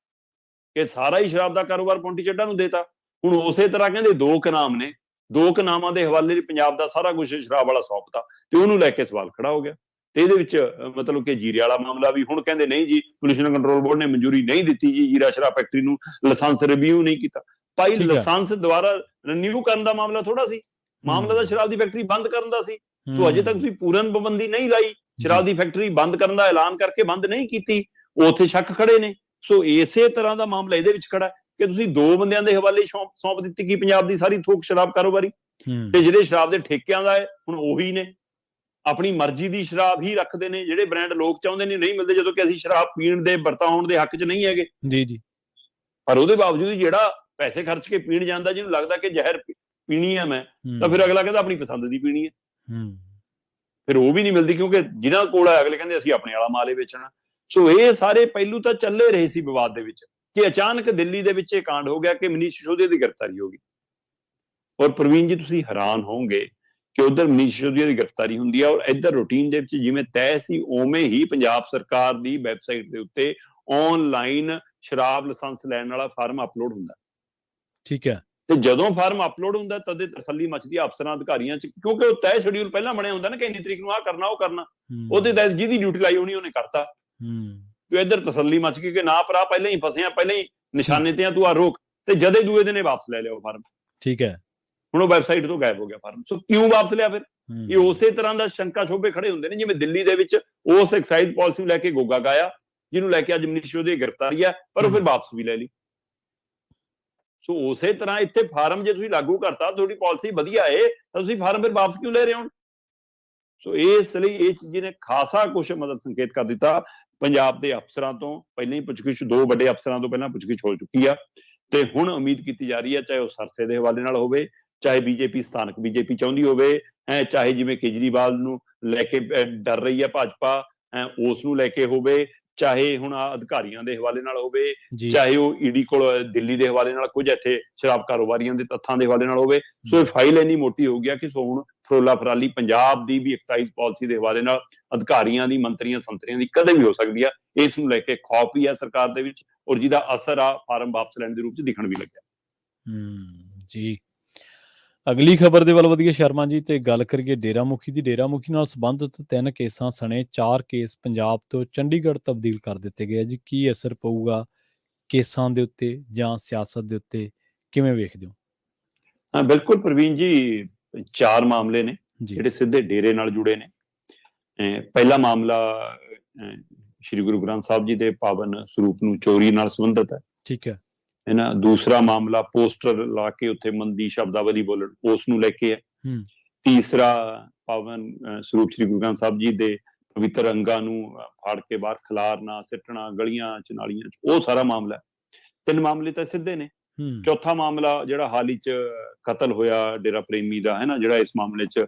ਕਿ ਸਾਰਾ ਹੀ ਸ਼ਰਾਬ ਦਾ ਕਾਰੋਬਾਰ ਪੌਂਟੀ ਚੱਡਾ ਨੂੰ ਦੇਤਾ। ਹੁਣ ਉਸੇ ਤਰ੍ਹਾਂ ਕਹਿੰਦੇ 2 ਕਨਾਮ ਨੇ, 2 ਕਨਾਮਾਂ ਦੇ ਹਵਾਲੇ ਪੰਜਾਬ ਦਾ ਸਾਰਾ ਕੁਝ ਸ਼ਰਾਬ ਵਾਲਾ ਸੌਂਪਤਾ, ਤੇ ਉਹਨੂੰ ਲੈ ਕੇ ਸਵਾਲ ਖੜਾ ਹੋ ਗਿਆ। ਤੇ ਇਹਦੇ ਵਿੱਚ ਮਤਲਬ ਕਿ ਜੀਰੇ ਵਾਲਾ ਮਾਮਲਾ ਵੀ ਹੁਣ ਕਹਿੰਦੇ ਨਹੀਂ ਜੀ, ਪੋਲਿਊਸ਼ਨ ਕੰਟਰੋਲ ਬੋਰਡ ਨੇ ਮਨਜ਼ੂਰੀ ਨਹੀਂ ਦਿੱਤੀ ਜੀ, ਜੀਰਾ ਸ਼ਰਾਬ ਫੈਕਟਰੀ ਨੂੰ ਲਾਇਸੈਂਸ ਰਿਵਿਊ ਨਹੀਂ ਕੀਤਾ। ਭਾਈ ਲਾਇਸੈਂਸ ਦੁਬਾਰਾ ਰਿਨਿਊ ਕਰਨ ਦਾ ਮਾਮਲਾ ਥੋੜਾ ਸੀ, ਮਾਮਲਾ ਤਾਂ ਸ਼ਰਾਬ ਦੀ ਫੈਕਟਰੀ ਬੰਦ ਕਰਨ ਦਾ ਸੀ। ਸੋ ਅਜੇ ਤੱਕ ਤੁਸੀਂ ਪੂਰਨ ਪਾਬੰਦੀ ਨਹੀਂ ਲਾਈ, ਸ਼ਰਾਬ ਦੀ ਫੈਕਟਰੀ ਬੰਦ ਕਰਨ ਦਾ ਐਲਾਨ ਕਰਕੇ ਬੰਦ ਨਹੀਂ ਕੀਤੀ, ਉਹ ਉੱਥੇ ਸ਼ੱਕ ਖੜੇ ਨੇ। ਸੋ ਇਸੇ ਤਰ੍ਹਾਂ ਦਾ ਮਾਮਲਾ ਇਹਦੇ ਵਿੱਚ ਖੜਾ ਕਿ ਤੁਸੀਂ 2 ਬੰਦਿਆਂ ਦੇ ਹਵਾਲੇ ਸੌਂਪ ਦਿੱਤੀ ਕਿ ਪੰਜਾਬ ਦੀ ਸਾਰੀ ਥੋਕ ਸ਼ਰਾਬ ਕਾਰੋਬਾਰੀ, ਤੇ ਜਿਹੜੇ ਸ਼ਰਾਬ ਦੇ ਠੇਕਿਆਂ ਦਾ ਹੈ ਹੁਣ ਉਹੀ ਨੇ, ਆਪਣੀ ਮਰਜ਼ੀ ਦੀ ਸ਼ਰਾਬ ਹੀ ਰੱਖਦੇ ਨੇ, ਜਿਹੜੇ ਬ੍ਰਾਂਡ ਲੋਕ ਚਾਹੁੰਦੇ ਨੇ ਨਹੀਂ ਮਿਲਦੇ, ਜਦੋਂ ਕਿ ਅਸੀਂ ਸ਼ਰਾਬ ਪੀਣ ਦੇ ਵਰਤਾਉਣ ਦੇ ਹੱਕ 'ਚ ਨਹੀਂ ਹੈਗੇ ਜੀ ਜੀ, ਪਰ ਉਹਦੇ ਬਾਵਜੂਦ ਜਿਹੜਾ ਪੈਸੇ ਖਰਚ ਕੇ ਪੀਣ ਜਾਂਦਾ, ਜਿਹਨੂੰ ਲੱਗਦਾ ਕਿ ਜ਼ਹਿਰ ਪੀਣੀ ਹੈ ਮੈਂ, ਤਾਂ ਫਿਰ ਅਗਲਾ ਕਹਿੰਦਾ ਆਪਣੀ ਪਸੰਦ ਦੀ ਪੀਣੀ ਹੈ, ਫਿਰ ਉਹ ਵੀ ਨਹੀਂ ਮਿਲਦੀ ਕਿਉਂਕਿ ਜਿਹਨਾਂ ਕੋਲ ਹੈ ਅਗਲੇ ਕਹਿੰਦੇ ਅਸੀਂ ਆਪਣੇ ਵਾਲਾ ਮਾਲ ਹੀ ਵੇਚਣਾ। ਸੋ ਇਹ ਸਾਰੇ ਪਹਿਲੂ ਤਾਂ ਚੱਲੇ ਰਹੇ ਸੀ ਵਿਵਾਦ ਦੇ ਵਿੱਚ ਕਿ ਅਚਾਨਕ ਦਿੱਲੀ ਦੇ ਵਿੱਚ ਇਹ ਕਾਂਡ ਹੋ ਗਿਆ ਕਿ ਮਨੀਸ਼ ਸਿਸੋਦੀਆ ਦੀ ਗ੍ਰਿਫਤਾਰੀ ਹੋ ਗਈ। ਔਰ ਪ੍ਰਵੀਨ ਜੀ ਤੁਸੀਂ ਹੈਰਾਨ ਹੋਵੋਗੇ ਕਿ ਉਧਰ ਮਨੀਸ਼ ਸਿਸੋਦੀਆ ਦੀ ਗ੍ਰਿਫਤਾਰੀ ਹੁੰਦੀ ਹੈ ਔਰ ਇੱਧਰ ਰੂਟੀਨ ਦੇ ਵਿੱਚ ਜਿਵੇਂ ਤੈਅ ਸੀ ਉਵੇਂ ਹੀ ਪੰਜਾਬ ਸਰਕਾਰ ਦੀ ਵੈਬਸਾਈਟ ਦੇ ਉੱਤੇ ਆਨਲਾਈਨ ਸ਼ਰਾਬ ਲਾਇਸੈਂਸ ਲੈਣ ਵਾਲਾ ਫਾਰਮ ਅਪਲੋਡ ਹੁੰਦਾ। ਠੀਕ ਹੈ। ਤੇ ਜਦੋਂ ਫਾਰਮ ਅਪਲੋਡ ਹੁੰਦਾ ਤਦੇ ਤਸੱਲੀ ਮਚਦੀ ਅਫਸਰਾਂ ਅਧਿਕਾਰੀਆਂ ਚ, ਕਿਉਂਕਿ ਉਹ ਤੈਅ ਸ਼ਡਿਊਲ ਪਹਿਲਾਂ ਬਣਿਆ ਹੁੰਦਾ ਨਾ ਕਿ ਇੰਨੀ ਤਰੀਕ ਨੂੰ ਆਹ ਕਰਨਾ ਉਹ ਕਰਨਾ, ਉਹਦੇ ਤਹਿਤ ਜਿਹਦੀ ਡਿਊਟੀ ਲਾਈ ਹੋਣੀ ਉਹਨੇ ਕਰਤਾ। ਤੇ ਇੱਧਰ ਤਸੱਲੀ ਮਚ ਗਈ ਕਿ ਨਾ ਭਰਾ ਪਹਿਲਾਂ ਹੀ ਫਸਿਆ, ਪਹਿਲਾਂ ਹੀ ਨਿਸ਼ਾਨੇ ਤੇ ਆ, ਤੂੰ ਆ ਰੋਕ, ਤੇ ਜਦੇ ਦੂਏ ਦਿਨ ਵਾਪਸ ਲੈ ਲਿਆ ਉਹ ਫਾਰਮ। ਠੀਕ ਹੈ। ਹੁਣ ਉਹ ਵੈਬਸਾਈਟ ਤੋਂ ਗਾਇਬ ਹੋ ਗਿਆ ਫਾਰਮ। ਸੋ ਕਿਉਂ ਵਾਪਸ ਲਿਆ ਫਿਰ? ਇਹ ਉਸੇ ਤਰ੍ਹਾਂ ਦਾ ਸ਼ੰਕਾ ਸ਼ੋਭੇ ਖੜੇ ਹੁੰਦੇ ਨੇ ਜਿਵੇਂ ਦਿੱਲੀ ਦੇ ਵਿੱਚ ਉਸ ਐਕਸਾਈਜ਼ ਪਾਲਿਸੀ ਨੂੰ ਲੈ ਕੇ ਗੋਗਾ ਗਾਇਆ, ਜਿਹਨੂੰ ਲੈ ਕੇ ਅੱਜ ਮਨੀਸ਼ ਸਿਸੋਦੀਆ ਦੀ ਗ੍ਰਿਫਤਾਰੀ ਆ, ਪਰ ਉਹ ਫਿਰ ਵਾਪਸ ਵੀ ਲੈ ਲਈ। ਸੋ ਉਸੇ ਤਰ੍ਹਾਂ ਇੱਥੇ ਫਾਰਮ ਜੇ ਤੁਸੀਂ ਲਾਗੂ ਕਰਤਾ, ਤੁਹਾਡੀ ਪਾਲਿਸੀ ਵਧੀਆ ਏ, ਤਾਂ ਤੁਸੀਂ ਫਾਰਮ ਫਿਰ ਵਾਪਸ ਕਿਉਂ ਲੈ ਰਹੇ ਹੋ? ਸੋ ਇਸ ਲਈ ਇਹ ਚੀਜ਼ ਨੇ ਖਾਸਾ ਕੁਝ ਮਦਦ ਸੰਕੇਤ ਕਰ ਦਿੱਤਾ ਪੰਜਾਬ ਦੇ ਅਫਸਰਾਂ ਤੋਂ। ਪਹਿਲਾਂ ਹੀ ਪੁੱਛਗਿੱਛ 2 ਵੱਡੇ ਅਫਸਰਾਂ ਤੋਂ ਪਹਿਲਾਂ ਪੁੱਛਗਿੱਛ ਹੋ ਚੁੱਕੀ ਆ ਤੇ ਹੁਣ ਉਮੀਦ ਕੀਤੀ ਜਾ ਰਹੀ ਹੈ, ਚਾਹੇ ਉਹ ਸਰਸੇ ਦੇ ਹਵਾਲੇ ਨਾਲ ਹੋਵੇ, ਚਾਹੇ ਬੀਜੇਪੀ ਸਥਾਨਕ ਬੀਜੇਪੀ ਚਾਹੁੰਦੀ ਹੋਵੇ, ਚਾਹੇ ਜਿਵੇਂ ਕੇਜਰੀਵਾਲ ਨੂੰ ਲੈ ਕੇ ਡਰ ਰਹੀ ਹੈ ਭਾਜਪਾ ਉਸ ਨੂੰ ਲੈ ਕੇ ਹੋਵੇ, ਚਾਹੇ ਹੁਣ ਅਧਿਕਾਰੀਆਂ ਦੇ ਹਵਾਲੇ ਨਾਲ ਹੋਵੇ, ਚਾਹੇ ਉਹ ਈਡੀ ਕੋਲ ਦਿੱਲੀ ਦੇ ਹਵਾਲੇ ਨਾਲ ਕੁਝ ਇੱਥੇ ਸ਼ਰਾਬ ਕਾਰੋਬਾਰੀਆਂ ਦੇ ਤੱਥਾਂ ਦੇ ਹਵਾਲੇ ਨਾਲ ਹੋਵੇ। ਸੋ ਇਹ ਫਾਈਲ ਇੰਨੀ ਮੋਟੀ ਹੋ ਗਿਆ ਕਿ ਸੋ ਹੁਣ ਫਰੋਲਾ ਫਰਾਲੀ ਪੰਜਾਬ ਦੀ ਵੀ ਐਕਸਾਈਜ਼ ਪਾਲਿਸੀ ਦੇ ਹਵਾਲੇ ਨਾਲ ਅਧਿਕਾਰੀਆਂ ਦੀ, ਮੰਤਰੀਆਂ ਸੰਤਰੀਆਂ ਦੀ ਕਦੇ ਵੀ ਹੋ ਸਕਦੀ ਆ। ਇਸ ਨੂੰ ਲੈ ਕੇ ਖੌਫ ਵੀ ਆ ਸਰਕਾਰ ਦੇ ਵਿੱਚ ਔਰ ਜਿਹਦਾ ਅਸਰ ਆ ਫਾਰਮ ਵਾਪਸ ਲੈਣ ਦੇ ਰੂਪ 'ਚ ਦਿਖਣ ਵੀ ਲੱਗਿਆ। ਜੀ, ਅਗਲੀ ਖਬਰ ਦੇ ਵੱਲ ਵਧੀਏ ਸ਼ਰਮਾ ਜੀ, ਤੇ ਗੱਲ ਕਰੀਏ ਡੇਰਾ ਮੁਖੀ ਦੀ। ਡੇਰਾ ਮੁਖੀ ਨਾਲ ਸੰਬੰਧਿਤ 3 ਕੇਸਾਂ ਸਣੇ 4 ਕੇਸ ਪੰਜਾਬ ਤੋਂ ਚੰਡੀਗੜ੍ਹ ਤਬਦੀਲ ਕਰ ਦਿੱਤੇ ਗਏ। ਜੀ ਕੀ ਅਸਰ ਪਊਗਾ ਕੇਸਾਂ ਦੇ ਉੱਤੇ ਜਾਂ ਸਿਆਸਤ ਦੇ ਉੱਤੇ, ਕਿਵੇਂ ਵੇਖਦੇ ਹੋ? ਹਾਂ ਬਿਲਕੁਲ ਪ੍ਰਵੀਨ ਜੀ, 4 ਮਾਮਲੇ ਨੇ ਜਿਹੜੇ ਸਿੱਧੇ ਡੇਰੇ ਨਾਲ ਜੁੜੇ ਨੇ। ਪਹਿਲਾ ਮਾਮਲਾ ਸ਼੍ਰੀ ਗੁਰੂ ਗ੍ਰੰਥ ਸਾਹਿਬ ਜੀ ਦੇ ਪਾਵਨ ਸਰੂਪ ਨੂੰ ਚੋਰੀ ਨਾਲ ਸੰਬੰਧਿਤ ਹੈ। ਠੀਕ ਹੈ ਨਾ। ਦੂਸਰਾ ਮਾਮਲਾ ਪੋਸਟਰ ਲਾ ਕੇ ਉੱਥੇ ਮੰਦੀ ਸ਼ਬਦਾਵਲੀ ਬੋਲਣ, ਉਸ ਨੂੰ ਲੈ ਕੇ ਹੈ। ਤੀਸਰਾ ਪਾਵਨ ਸਰੂਪ ਸ਼੍ਰੀ ਗੁਰੂ ਗ੍ਰੰਥ ਸਾਹਿਬ ਜੀ ਦੇ ਪਵਿੱਤਰ ਅੰਗਾਂ ਨੂੰ ਫਾੜ ਕੇ ਬਾਹਰ ਖਿਲਾਰਨਾ, ਸਿੱਟਣਾ ਗਲੀਆਂ ਚ ਨਾਲੀਆਂ ਚ, ਉਹ ਸਾਰਾ ਮਾਮਲਾ। 3 ਮਾਮਲੇ ਤਾਂ ਸਿੱਧੇ ਨੇ। ਚੌਥਾ ਮਾਮਲਾ ਜਿਹੜਾ ਹਾਲ ਹੀ ਚ ਕਤਲ ਹੋਇਆ ਡੇਰਾ ਪ੍ਰੇਮੀ ਦਾ, ਹੈ ਨਾ, ਜਿਹੜਾ ਇਸ ਮਾਮਲੇ ਚ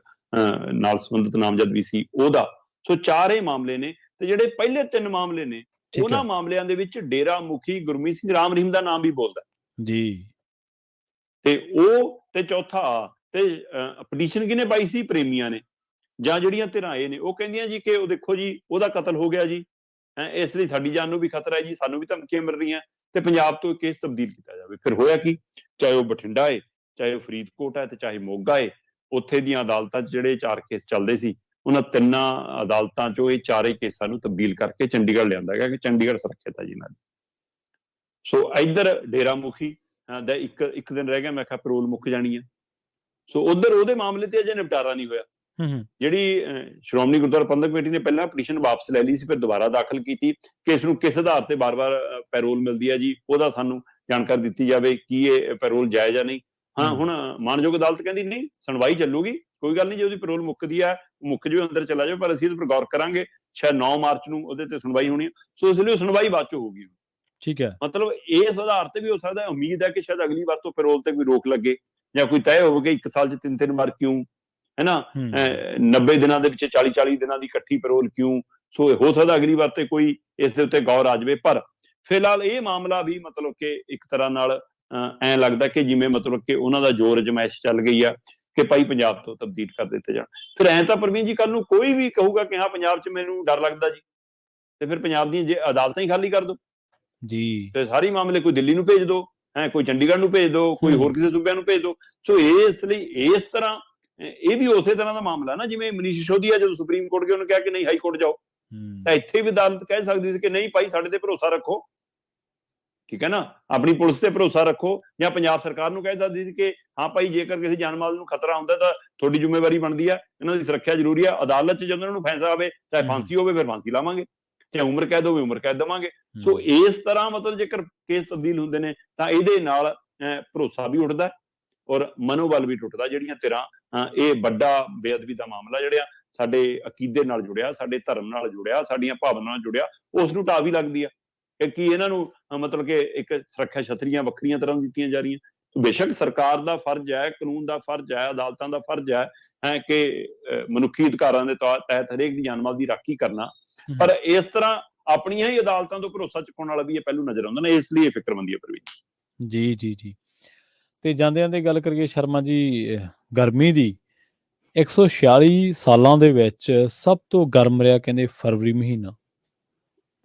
ਨਾਲ ਸੰਬੰਧਿਤ ਨਾਮਜ਼ਦ ਵੀ ਸੀ ਉਹਦਾ। ਸੋ 4 ਮਾਮਲੇ ਨੇ। ਤੇ ਜਿਹੜੇ ਪਹਿਲੇ 3 ਮਾਮਲੇ ਨੇ ਉਹਨਾਂ ਮਾਮਲਿਆਂ ਦੇ ਵਿੱਚ ਡੇਰਾ ਮੁਖੀ ਗੁਰਮੀਤ ਸਿੰਘ ਰਾਮ ਰਹੀਮ ਦਾ ਨਾਮ ਵੀ ਬੋਲਦਾ ਜੀ। ਤੇ ਉਹ ਤੇ ਚੌਥਾ ਤੇ ਪਟੀਸ਼ਨ ਕਿਹਨੇ ਪਾਈ ਸੀ? ਪ੍ਰੇਮੀਆਂ ਨੇ, ਜਾਂ ਜਿਹੜੀਆਂ ਧਿਰਾਂ ਇਹ ਨੇ ਉਹ ਕਹਿੰਦੀਆਂ ਜੀ ਕਿ ਉਹ ਦੇਖੋ ਜੀ ਉਹਦਾ ਕਤਲ ਹੋ ਗਿਆ ਜੀ, ਇਸ ਲਈ ਸਾਡੀ ਜਾਨ ਨੂੰ ਵੀ ਖਤਰਾ ਹੈ ਜੀ, ਸਾਨੂੰ ਵੀ ਧਮਕੀਆਂ ਮਿਲ ਰਹੀਆਂ ਤੇ ਪੰਜਾਬ ਤੋਂ ਕੇਸ ਤਬਦੀਲ ਕੀਤਾ ਜਾਵੇ। ਫਿਰ ਹੋਇਆ ਕੀ? ਚਾਹੇ ਉਹ ਬਠਿੰਡਾ ਹੈ, ਚਾਹੇ ਉਹ ਫਰੀਦਕੋਟ ਹੈ, ਤੇ ਚਾਹੇ ਮੋਗਾ ਹੈ, ਉੱਥੇ ਦੀਆਂ ਅਦਾਲਤਾਂ 'ਚ ਜਿਹੜੇ 4 ਕੇਸ ਚੱਲਦੇ ਸੀ, ਉਹਨਾਂ 3 ਅਦਾਲਤਾਂ 'ਚੋਂ ਇਹ 4 ਕੇਸਾਂ ਨੂੰ ਤਬਦੀਲ ਕਰਕੇ ਚੰਡੀਗੜ੍ਹ ਲਿਆਂਦਾ ਗਿਆ ਕਿ ਚੰਡੀਗੜ੍ਹ ਸੁਰੱਖਿਅਤ ਹੈ ਜੀ ਇਹਨਾਂ ਦੀ। ਸੋ ਇੱਧਰ ਡੇਰਾ ਮੁਖੀ ਦਾ ਇੱਕ ਦਿਨ ਰਹਿ ਗਿਆ, ਮੈਂ ਕਿਹਾ ਪੈਰੋਲ ਮੁੱਕ ਜਾਣੀ ਹੈ। ਸੋ ਉਧਰ ਉਹਦੇ ਮਾਮਲੇ ਤੇ ਅਜੇ ਨਿਪਟਾਰਾ ਨਹੀਂ ਹੋਇਆ। ਜਿਹੜੀ ਸ਼੍ਰੋਮਣੀ ਗੁਰਦੁਆਰਾ ਪ੍ਰਬੰਧਕ ਕਮੇਟੀ ਨੇ ਪਹਿਲਾਂ ਪਟੀਸ਼ਨ ਵਾਪਸ ਲੈ ਲਈ ਸੀ, ਫਿਰ ਦੁਬਾਰਾ ਦਾਖਲ ਕੀਤੀ ਕਿ ਇਸ ਨੂੰ ਕਿਸ ਆਧਾਰ ਤੇ ਬਾਰ-ਬਾਰ ਪੈਰੋਲ ਮਿਲਦੀ ਹੈ ਜੀ, ਉਹਦਾ ਸਾਨੂੰ ਜਾਣਕਾਰੀ ਦਿੱਤੀ ਜਾਵੇ, ਕੀ ਇਹ ਪੈਰੋਲ ਜਾਇਜ਼ ਜਾਂ ਨਹੀਂ। ਹਾਂ, ਹੁਣ ਮਾਨਯੋਗ ਅਦਾਲਤ ਕਹਿੰਦੀ ਨਹੀਂ, ਸੁਣਵਾਈ ਚੱਲੂਗੀ, ਕੋਈ ਗੱਲ ਨਹੀਂ, ਜੇ ਉਹਦੀ ਪੈਰੋਲ ਮੁੱਕਦੀ ਹੈ ਮੁੱਕ ਜਾਵੇ, ਅੰਦਰ ਚਲਾ ਜਾਵੇ, ਪਰ ਅਸੀਂ ਇਹਦੇ ਉੱਪਰ ਗੌਰ ਕਰਾਂਗੇ। ਸ਼ਾਇਦ 9 ਮਾਰਚ ਨੂੰ ਉਹਦੇ ਤੇ ਸੁਣਵਾਈ ਹੋਣੀ ਹੈ। ਸੋ ਇਸ ਲਈ ਸੁਣਵਾਈ ਬਾਅਦ ਚ ਹੋਊਗੀ। ਠੀਕ ਹੈ, ਮਤਲਬ ਇਸ ਆਧਾਰ ਤੇ ਵੀ ਹੋ ਸਕਦਾ, ਉਮੀਦ ਹੈ ਕਿ ਸ਼ਾਇਦ ਅਗਲੀ ਵਾਰ ਤੋਂ ਪੈਰੋਲ ਤੇ ਕੋਈ ਰੋਕ ਲੱਗੇ ਜਾਂ ਕੋਈ ਤੈਅ ਹੋਵੇ 1 ਸਾਲ ਚ 3-3 ਵਾਰ ਕਿਉਂ, ਹੈ ਨਾ, 90 ਦਿਨਾਂ ਦੇ ਵਿੱਚ 40-40 ਦਿਨਾਂ ਦੀ ਇਕੱਠੀ ਪੈਰੋਲ ਕਿਉਂ। ਸੋ ਹੋ ਸਕਦਾ ਅਗਲੀ ਵਾਰ ਤੇ ਕੋਈ ਇਸ ਦੇ ਉੱਤੇ ਗੌਰ ਆ ਜਾਵੇ। ਪਰ ਫਿਲਹਾਲ ਇਹ ਮਾਮਲਾ ਵੀ ਮਤਲਬ ਕਿ ਇੱਕ ਤਰ੍ਹਾਂ ਨਾਲ ਐਂ ਲੱਗਦਾ ਕਿ ਜਿਵੇਂ ਮਤਲਬ ਕਿ ਉਹਨਾਂ ਦਾ ਜ਼ੋਰ ਅਜ਼ਮਾਇਸ਼ ਚੱਲ ਗਈ ਆ ਕਿ ਭਾਈ ਪੰਜਾਬ ਤੋਂ ਤਬਦੀਲ ਕਰ ਦਿੱਤੇ ਜਾਣ। ਫਿਰ ਐਂ ਤਾਂ ਪ੍ਰਵੀਨ ਜੀ ਕੱਲ ਨੂੰ ਕੋਈ ਵੀ ਕਹੂਗਾ ਕਿ ਹਾਂ ਪੰਜਾਬ 'ਚ ਮੈਨੂੰ ਡਰ ਲੱਗਦਾ ਜੀ, ਤੇ ਫਿਰ ਪੰਜਾਬ ਦੀਆਂ ਜੇ ਅਦਾਲਤਾਂ ਹੀ ਖਾਲੀ ਕਰ ਦਿਓ ਜੀ, ਤੇ ਸਾਰੇ ਮਾਮਲੇ ਕੋਈ ਦਿੱਲੀ ਨੂੰ ਭੇਜ ਦਿਓ, ਕੋਈ ਚੰਡੀਗੜ੍ਹ ਨੂੰ ਭੇਜ ਦਿਓ, ਕੋਈ ਹੋਰ ਕਿਸੇ ਸੂਬਿਆਂ ਨੂੰ ਭੇਜ ਦਿਓ। ਸੋ ਇਸ ਲਈ ਇਸ ਤਰ੍ਹਾਂ ਇਹ ਵੀ ਉਸੇ ਤਰ੍ਹਾਂ ਦਾ ਮਾਮਲਾ ਨਾ, ਜਿਵੇਂ ਮਨੀਸ਼ ਸਿਸੋਦੀਆ ਜਦੋਂ ਸੁਪਰੀਮ ਕੋਰਟ ਗਏ ਉਹਨੇ ਕਿਹਾ ਕਿ ਨਹੀਂ ਹਾਈ ਕੋਰਟ ਜਾਓ, ਤਾਂ ਇੱਥੇ ਵੀ ਅਦਾਲਤ ਕਹਿ ਸਕਦੀ ਸੀ ਕਿ ਨਹੀਂ ਭਾਈ ਸਾਡੇ ਤੇ ਭਰੋਸਾ ਰੱਖੋ, ਠੀਕ ਹੈ ਨਾ, ਆਪਣੀ ਪੁਲਿਸ ਤੇ ਭਰੋਸਾ ਰੱਖੋ, ਜਾਂ ਪੰਜਾਬ ਸਰਕਾਰ ਨੂੰ ਕਹਿ ਸਕਦੀ ਸੀ ਕਿ ਹਾਂ ਭਾਈ ਜੇਕਰ ਕਿਸੇ ਜਾਨ ਮਾਲ ਨੂੰ ਖਤਰਾ ਹੁੰਦਾ ਤਾਂ ਤੁਹਾਡੀ ਜ਼ਿੰਮੇਵਾਰੀ ਬਣਦੀ ਆ, ਇਹਨਾਂ ਦੀ ਸੁਰੱਖਿਆ ਜ਼ਰੂਰੀ ਆ। ਅਦਾਲਤ 'ਚ ਜਦੋਂ ਇਹਨਾਂ ਨੂੰ ਫੈਸਲਾ ਆਵੇ, ਚਾਹੇ ਫਾਂਸੀ ਹੋਵੇ, ਫਿਰ ਫਾਂਸੀ ਲਾਵਾਂਗੇ। ਚਾਹੇ ਉਮਰ ਕੈਦ ਹੋਵੇ ਉਮਰ ਕੈਦ ਦੇਵਾਂਗੇ। ਸੋ ਇਸ ਤਰ੍ਹਾਂ ਮਤਲਬ ਜੇਕਰ ਕੇਸ ਤਬਦੀਲ ਹੁੰਦੇ ਨੇ ਤਾਂ ਇਹਦੇ ਨਾਲ ਭਰੋਸਾ ਵੀ ਉੱਠਦਾ ਔਰ ਮਨੋਬਲ ਵੀ ਟੁੱਟਦਾ। ਜਿਹੜੀਆਂ ਧਿਰਾਂ ਇਹ ਵੱਡਾ ਬੇਅਦਬੀ ਦਾ ਮਾਮਲਾ ਜਿਹੜਾ ਸਾਡੇ ਅਕੀਦੇ ਨਾਲ ਜੁੜਿਆ, ਸਾਡੇ ਧਰਮ ਨਾਲ ਜੁੜਿਆ, ਸਾਡੀਆਂ ਭਾਵਨਾਵਾਂ ਨਾਲ ਜੁੜਿਆ, ਉਸ ਨੂੰ ਢਾਹ ਵੀ ਲੱਗਦੀ ਆ ਕਿ ਇਹਨਾਂ ਨੂੰ ਮਤਲਬ ਕਿ ਇੱਕ ਸੁਰੱਖਿਆ ਛਤਰੀਆਂ ਵੱਖਰੀਆਂ ਤਰ੍ਹਾਂ ਦਿੱਤੀਆਂ ਜਾ ਰਹੀਆਂ। ਬੇਸ਼ੱਕ ਸਰਕਾਰ ਦਾ ਫਰਜ਼ ਹੈ, ਕਾਨੂੰਨ ਦਾ ਫਰਜ਼ ਹੈ, ਅਦਾਲਤਾਂ ਦਾ ਫਰਜ਼ ਹੈ ਕਿ ਮਨੁੱਖੀ ਅਧਿਕਾਰਾਂ ਦੇ ਤਹਿਤ ਹਰੇਕ ਦੀ ਜਾਨ ਮਾਲ ਦੀ ਰਾਖੀ ਕਰਨਾ, ਪਰ ਇਸ ਤਰ੍ਹਾਂ ਆਪਣੀਆਂ ਹੀ ਅਦਾਲਤਾਂ ਤੋਂ ਭਰੋਸਾ ਚੁਕਾਉਣ ਵਾਲਾ ਵੀ ਇਹ ਪਹਿਲੂ ਨਜ਼ਰ ਆਉਂਦਾ ਨੇ। ਇਸ ਲਈ ਇਹ ਫਿਕਰਮੰਦੀ ਹੈ ਪ੍ਰਵੀਨ ਜੀ। ਜੀ ਜੀ ਤੇ ਜਾਂਦਿਆਂ ਦੀ ਗੱਲ ਕਰੀਏ ਸ਼ਰਮਾ ਜੀ, ਗਰਮੀ ਦੀ 146 ਸਾਲਾਂ ਦੇ ਵਿੱਚ ਸਭ ਤੋਂ ਗਰਮ ਰਿਹਾ ਕਹਿੰਦੇ ਫਰਵਰੀ ਮਹੀਨਾ।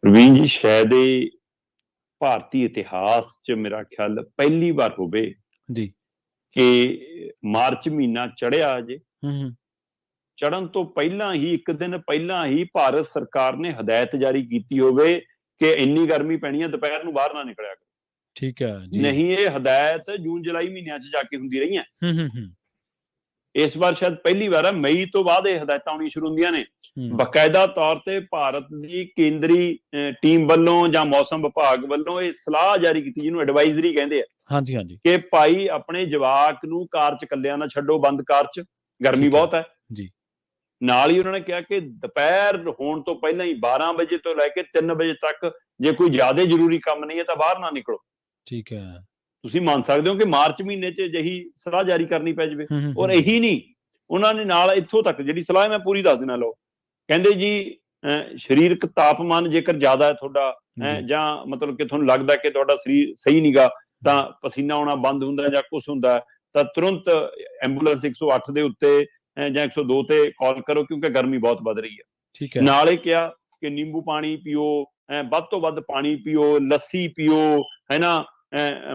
ਪ੍ਰਵੀਨ ਜੀ ਸ਼ਾਇਦ ਇਹ ਭਾਰਤੀ ਇਤਿਹਾਸ 'ਚ ਮੇਰਾ ਖਿਆਲ ਪਹਿਲੀ ਵਾਰ ਹੋਵੇ ਜੀ ਕਿ ਮਾਰਚ ਮਹੀਨਾ ਚੜ੍ਹਿਆ ਅਜੇ, ਚੜ੍ਹਨ ਤੋਂ ਪਹਿਲਾਂ ਹੀ ਇੱਕ ਦਿਨ ਪਹਿਲਾਂ ਹੀ ਭਾਰਤ ਸਰਕਾਰ ਨੇ ਹਦਾਇਤ ਜਾਰੀ ਕੀਤੀ ਹੋਵੇ ਕਿ ਇੰਨੀ ਗਰਮੀ ਪੈਣੀ ਹੈ, ਦੁਪਹਿਰ ਨੂੰ ਬਾਹਰ ਨਾ ਨਿਕਲਿਆ ਕਰੋ। ਠੀਕ ਹੈ ਜੀ। ਨਹੀਂ, ਇਹ ਹਦਾਇਤ ਜੂਨ ਜੁਲਾਈ ਮਹੀਨਿਆਂ 'ਚ ਜਾ ਕੇ ਹੁੰਦੀ ਰਹੀਆਂ। ਇਸ ਵਾਰ ਸ਼ਾਇਦ ਪਹਿਲੀ ਵਾਰ ਹੈ, ਮਈ ਤੋਂ ਬਾਅਦ ਇਹ ਹਦਾਇਤਾਂ ਆਉਣੀ ਸ਼ੁਰੂ ਹੁੰਦੀਆਂ ਨੇ। ਬਕਾਇਦਾ ਤੌਰ ਤੇ ਭਾਰਤ ਦੀ ਕੇਂਦਰੀ ਟੀਮ ਵੱਲੋਂ ਜਾਂ ਮੌਸਮ ਵਿਭਾਗ ਵੱਲੋਂ ਇਹ ਸਲਾਹ ਜਾਰੀ ਕੀਤੀ, ਜਿਹਨੂੰ ਐਡਵਾਈਜ਼ਰੀ ਕਹਿੰਦੇ ਆ। ਹਾਂਜੀ ਹਾਂਜੀ, ਕਿ ਭਾਈ ਆਪਣੇ ਜਵਾਕ ਨੂੰ ਕਾਰ 'ਚ ਇਕੱਲਿਆਂ ਨਾ ਛੱਡੋ, ਬੰਦ ਕਾਰ 'ਚ, ਗਰਮੀ ਬਹੁਤ ਹੈ ਜੀ। ਨਾਲ ਹੀ ਉਹਨਾਂ ਨੇ ਕਿਹਾ ਕਿ ਦੁਪਹਿਰ ਹੋਣ ਤੋਂ ਪਹਿਲਾਂ ਹੀ 12 ਵਜੇ ਤੋਂ ਲੈ ਕੇ 3 ਵਜੇ ਤੱਕ ਜੇ ਕੋਈ ਜ਼ਿਆਦਾ ਜ਼ਰੂਰੀ ਕੰਮ ਨਹੀਂ ਹੈ ਤਾਂ ਬਾਹਰ ਨਾ ਨਿਕਲੋ। ਠੀਕ ਹੈ। ਤੁਸੀਂ ਮੰਨ ਸਕਦੇ ਹੋ ਕਿ ਮਾਰਚ ਮਹੀਨੇ 'ਚ ਅਜਿਹੀ ਸਲਾਹ ਜਾਰੀ ਕਰਨੀ ਪੈ ਜਾਵੇ। ਔਰ ਇਹੀ ਨਹੀਂ, ਉਹਨਾਂ ਨੇ ਨਾਲ ਇੱਥੋਂ ਤੱਕ ਜਿਹੜੀ ਸਲਾਹ ਮੈਂ ਪੂਰੀ ਦੱਸ ਦੇਣਾ ਲਓ, ਕਹਿੰਦੇ ਜੀ ਸਰੀਰਕ ਤਾਪਮਾਨ ਜੇਕਰ ਜ਼ਿਆਦਾ ਹੈ ਤੁਹਾਡਾ ਜਾਂ ਮਤਲਬ ਕਿ ਤੁਹਾਨੂੰ ਲੱਗਦਾ ਕਿ ਤੁਹਾਡਾ ਸਰੀਰ ਸਹੀ ਨਹੀਂਗਾ, ਤਾਂ ਪਸੀਨਾ ਆਉਣਾ ਬੰਦ ਹੁੰਦਾ ਜਾਂ ਕੁਛ ਹੁੰਦਾ, ਤਾਂ ਤੁਰੰਤ ਐਂਬੂਲੈਂਸ 108 ਦੇ ਉੱਤੇ ਜਾਂ 102 ਤੇ ਕਾਲ ਕਰੋ, ਕਿਉਂਕਿ ਗਰਮੀ ਬਹੁਤ ਵੱਧ ਰਹੀ ਹੈ। ਠੀਕ ਹੈ। ਨਾਲ ਇਹ ਕਿਹਾ ਕਿ ਨਿੰਬੂ ਪਾਣੀ ਪੀਓ, ਵੱਧ ਤੋਂ ਵੱਧ ਪਾਣੀ ਪੀਓ, ਲੱਸੀ ਪੀਓ, ਹੈ ਨਾ,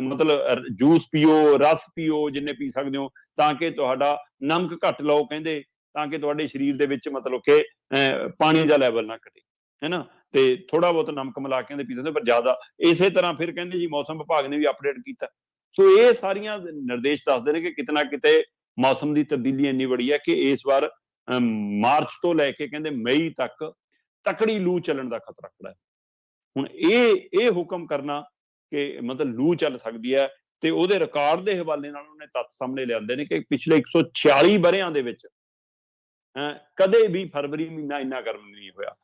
ਮਤਲਬ ਜੂਸ ਪੀਓ, ਰਸ ਪੀਓ ਜਿੰਨੇ ਪੀ ਸਕਦੇ ਹੋ, ਤਾਂ ਕਿ ਤੁਹਾਡਾ ਨਮਕ ਘੱਟ ਲਓ ਕਹਿੰਦੇ, ਤਾਂ ਕਿ ਤੁਹਾਡੇ ਸਰੀਰ ਦੇ ਵਿੱਚ ਮਤਲਬ ਕਿ ਪਾਣੀ ਦਾ ਲੈਵਲ ਨਾ ਘਟੇ, ਹੈ ਨਾ, ਤੇ ਥੋੜਾ ਬਹੁਤ ਨਮਕ ਮਿਲਾ ਕੇ ਪੀ ਸਕਦੇ, ਪਰ ਜ਼ਿਆਦਾ। ਇਸੇ ਤਰ੍ਹਾਂ ਫਿਰ ਕਹਿੰਦੇ ਜੀ ਮੌਸਮ ਵਿਭਾਗ ਨੇ ਵੀ ਅਪਡੇਟ ਕੀਤਾ। ਸੋ ਇਹ ਸਾਰੀਆਂ ਨਿਰਦੇਸ਼ ਦੱਸਦੇ ਨੇ ਕਿ ਕਿਤੇ ਨਾ ਕਿਤੇ ਮੌਸਮ ਦੀ ਤਬਦੀਲੀ ਇੰਨੀ ਬੜੀ ਹੈ ਕਿ ਇਸ ਵਾਰ ਮਾਰਚ ਤੋਂ ਲੈ ਕੇ ਕਹਿੰਦੇ ਮਈ ਤੱਕ ਤਕੜੀ ਲੂ ਚੱਲਣ ਦਾ ਖਤਰਾ ਖੜਾ ਹੈ। ਹੁਣ ਇਹ ਹੁਕਮ ਕਰਨਾ ਕਿ ਮਤਲਬ ਲੂ ਚੱਲ ਸਕਦੀ ਹੈ, ਤੇ ਉਹਦੇ ਰਿਕਾਰਡ ਦੇ ਹਵਾਲੇ ਨਾਲ ਉਹਨੇ ਤੱਥ ਸਾਹਮਣੇ ਲਿਆਂਦੇ ਨੇ ਕਿ ਪਿਛਲੇ 146 ਵਰ੍ਹਿਆਂ ਦੇ ਵਿੱਚ ਕਦੇ ਵੀ ਫਰਵਰੀ ਮਹੀਨਾ ਇੰਨਾ ਗਰਮ ਨਹੀਂ ਹੋਇਆ।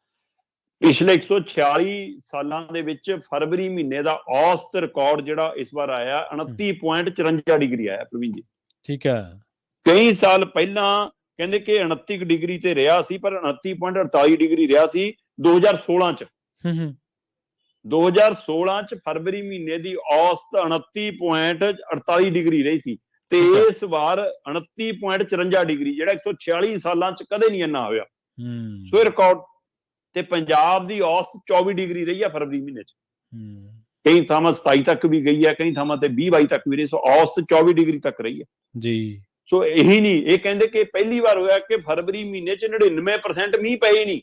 ਪਿਛਲੇ 146 ਸਾਲਾਂ ਦੇ ਵਿੱਚ ਫਰਵਰੀ ਮਹੀਨੇ ਦਾ ਔਸਤ ਰਿਕਾਰਡ ਜਿਹੜਾ ਇਸ ਵਾਰ ਆਇਆ 29.54 ਡਿਗਰੀ ਆਇਆ ਪ੍ਰਵੀਨ ਜੀ। ਠੀਕ ਹੈ। ਕਈ ਸਾਲ ਪਹਿਲਾਂ ਕਹਿੰਦੇ ਕਿ 29 ਡਿਗਰੀ ਤੇ ਰਿਹਾ ਸੀ, ਪਰ 29.48 ਡਿਗਰੀ ਰਿਹਾ ਸੀ 2016 ਚ। 2016 ਚ ਫਰਵਰੀ ਮਹੀਨੇ ਦੀ ਔਸਤ 29.48 ਡਿਗਰੀ ਰਹੀ ਸੀ, ਤੇ ਇਸ ਵਾਰ 29.54 ਡਿਗਰੀ, ਜਿਹੜਾ 146 ਸਾਲਾਂ ਚ ਕਦੇ ਨਹੀਂ ਇੰਨਾ ਹੋਇਆ। ਸੋ ਰਿਕਾਰਡ। ਤੇ ਪੰਜਾਬ ਦੀ ਔਸਤ 24 ਡਿਗਰੀ ਰਹੀ ਹੈ ਫਰਵਰੀ ਮਹੀਨੇ ਚ। ਕਈ ਥਾਵਾਂ 27 ਤੱਕ ਵੀ ਗਈ ਹੈ, ਕਈ ਥਾਵਾਂ ਤੇ 20-22 ਤੱਕ ਵੀ ਰਹੀ। ਸੋ ਔਸਤ 24 ਡਿਗਰੀ ਤੱਕ ਰਹੀ ਹੈ ਜੀ। ਸੋ ਇਹੀ ਨਹੀਂ, ਇਹ ਕਹਿੰਦੇ ਕਿ ਪਹਿਲੀ ਵਾਰ ਹੋਇਆ ਕਿ ਫਰਵਰੀ ਮਹੀਨੇ ਚ 99% ਮੀਂਹ ਪਏ ਨਹੀਂ।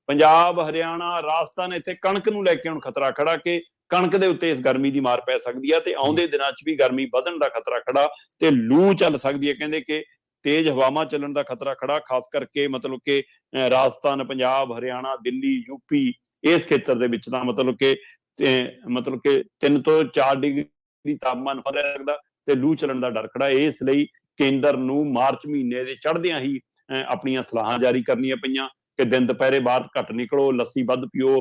ਪੰਜਾਬ, ਹਰਿਆਣਾ, ਰਾਜਸਥਾਨ, ਇੱਥੇ ਕਣਕ ਨੂੰ ਲੈ ਕੇ ਹੁਣ ਖਤਰਾ ਖੜਾ ਕਿ ਕਣਕ ਦੇ ਉੱਤੇ ਇਸ ਗਰਮੀ ਦੀ ਮਾਰ ਪੈ ਸਕਦੀ ਹੈ, ਤੇ ਆਉਂਦੇ ਦਿਨਾਂ 'ਚ ਵੀ ਗਰਮੀ ਵਧਣ ਦਾ ਖਤਰਾ ਖੜਾ, ਤੇ ਲੂ ਚੱਲ ਸਕਦੀ ਹੈ। ਕਹਿੰਦੇ ਕਿ ਤੇਜ਼ ਹਵਾਵਾਂ ਚੱਲਣ ਦਾ ਖਤਰਾ ਖੜਾ, ਖਾਸ ਕਰਕੇ ਮਤਲਬ ਕਿ ਰਾਜਸਥਾਨ, ਪੰਜਾਬ, ਹਰਿਆਣਾ, ਦਿੱਲੀ, ਯੂਪੀ, ਇਸ ਖੇਤਰ ਦੇ ਵਿੱਚ ਤਾਂ ਮਤਲਬ ਕਿ 3 ਤੋਂ 4 ਡਿਗਰੀ ਤਾਪਮਾਨ ਵਧਿਆ ਲੱਗਦਾ, ਤੇ ਲੂ ਚੱਲਣ ਦਾ ਡਰ ਖੜਾ। ਇਸ ਲਈ ਕੇਂਦਰ ਨੂੰ ਮਾਰਚ ਮਹੀਨੇ ਦੇ ਚੜ੍ਹਦਿਆਂ ਹੀ ਆਪਣੀਆਂ ਸਲਾਹਾਂ ਜਾਰੀ ਕਰਨੀਆਂ ਪਈਆਂ ਕਿ ਦਿਨ ਦੁਪਹਿਰੇ ਬਾਹਰ ਘੱਟ ਨਿਕਲੋ, ਲੱਸੀ ਵੱਧ ਪੀਓ,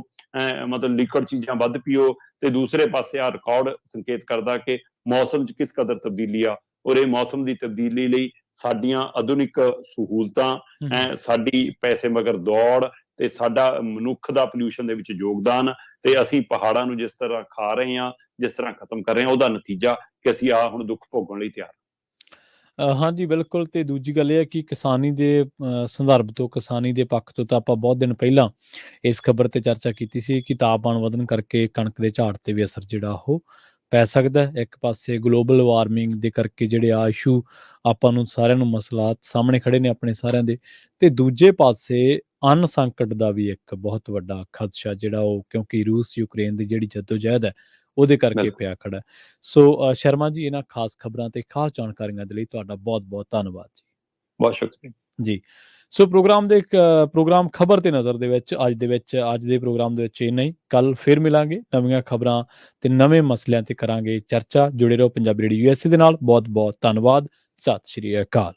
ਮਤਲਬ ਲਿਕੁਇਡ ਚੀਜ਼ਾਂ ਵੱਧ ਪੀਓ। ਤੇ ਦੂਸਰੇ ਪਾਸੇ ਆ ਰਿਕਾਰਡ ਸੰਕੇਤ ਕਰਦਾ ਕਿ ਮੌਸਮ 'ਚ ਕਿਸ ਕਦਰ ਤਬਦੀਲੀ ਆ, ਔਰ ਇਹ ਮੌਸਮ ਦੀ ਤਬਦੀਲੀ ਲਈ ਸਾਡੀਆਂ ਆਧੁਨਿਕ ਸਹੂਲਤਾਂ, ਸਾਡੀ ਪੈਸੇ ਮਗਰ ਦੌੜ, ਤੇ ਸਾਡਾ ਮਨੁੱਖ ਦਾ ਪੋਲਿਊਸ਼ਨ ਦੇ ਵਿੱਚ ਯੋਗਦਾਨ, ਤੇ ਅਸੀਂ ਪਹਾੜਾਂ ਨੂੰ ਜਿਸ ਤਰ੍ਹਾਂ ਖਾ ਰਹੇ ਹਾਂ, ਜਿਸ ਤਰ੍ਹਾਂ ਖਤਮ ਕਰ ਰਹੇ ਹਾਂ, ਉਹਦਾ ਨਤੀਜਾ ਕਿ ਅਸੀਂ ਹੁਣ ਦੁੱਖ ਭੋਗਣ ਲਈ ਤਿਆਰ। ਹਾਂਜੀ ਬਿਲਕੁਲ। ਤੇ ਦੂਜੀ ਗੱਲ ਇਹ ਹੈ ਕਿ ਕਿਸਾਨੀ ਦੇ ਸੰਦਰਭ ਤੋਂ, ਕਿਸਾਨੀ ਦੇ ਪੱਖ ਤੋਂ ਤਾਂ ਆਪਾਂ ਬਹੁਤ ਦਿਨ ਪਹਿਲਾਂ ਇਸ ਖਬਰ ਤੇ ਚਰਚਾ ਕੀਤੀ ਸੀ ਕਿ ਤਾਪਮਾਨ ਵਧਣ ਕਰਕੇ ਕਣਕ ਦੇ ਝਾੜ ਤੇ ਵੀ ਅਸਰ ਜਿਹੜਾ ਉਹ ਪੈ ਸਕਦਾ। ਇੱਕ ਪਾਸੇ ਗਲੋਬਲ ਵਾਰਮਿੰਗ ਦੇ ਕਰਕੇ ਜਿਹੜੇ ਆ ਇਸ਼ੂ ਆਪਾਂ ਨੂੰ ਸਾਰਿਆਂ ਨੂੰ ਮਸਲਾਤ ਸਾਹਮਣੇ ਖੜੇ ਨੇ ਆਪਣੇ ਸਾਰਿਆਂ ਦੇ, ਤੇ ਦੂਜੇ ਪਾਸੇ ਅੰਨ ਸੰਕਟ ਦਾ ਵੀ ਇੱਕ ਬਹੁਤ ਵੱਡਾ ਖਦਸ਼ਾ ਜਿਹੜਾ ਉਹ, ਕਿਉਂਕਿ ਰੂਸ ਯੂਕਰੇਨ ਦੀ ਜਿਹੜੀ ਜੱਦੋਜਹਿਦ ਹੈ ਉਹਦੇ ਕਰਕੇ ਪਿਆ ਖੜਾ। ਸੋ ਸ਼ਰਮਾ ਜੀ, ਇਹਨਾਂ ਖਾਸ ਖਬਰਾਂ ਤੇ ਖਾਸ ਜਾਣਕਾਰੀਆਂ ਦੇ ਲਈ ਤੁਹਾਡਾ ਬਹੁਤ ਬਹੁਤ ਧੰਨਵਾਦ ਜੀ। ਬਹੁਤ ਸ਼ੁਕਰੀਆ ਜੀ। ਸੋ ਪ੍ਰੋਗਰਾਮ ਖਬਰ ਤੇ ਨਜ਼ਰ ਦੇ ਵਿੱਚ ਅੱਜ ਦੇ ਪ੍ਰੋਗਰਾਮ ਦੇ ਵਿੱਚ ਇੰਨਾ ਹੀ। ਕੱਲ ਫਿਰ ਮਿਲਾਂਗੇ ਨਵੀਆਂ ਖਬਰਾਂ ਤੇ ਨਵੇਂ ਮਸਲਿਆਂ ਤੇ ਕਰਾਂਗੇ ਚਰਚਾ। ਜੁੜੇ ਰਹੋ ਪੰਜਾਬੀ ਰੇਡੀਓ USA ਦੇ ਨਾਲ। ਬਹੁਤ ਬਹੁਤ ਧੰਨਵਾਦ। ਸਤਿ ਸ਼੍ਰੀ ਅਕਾਲ।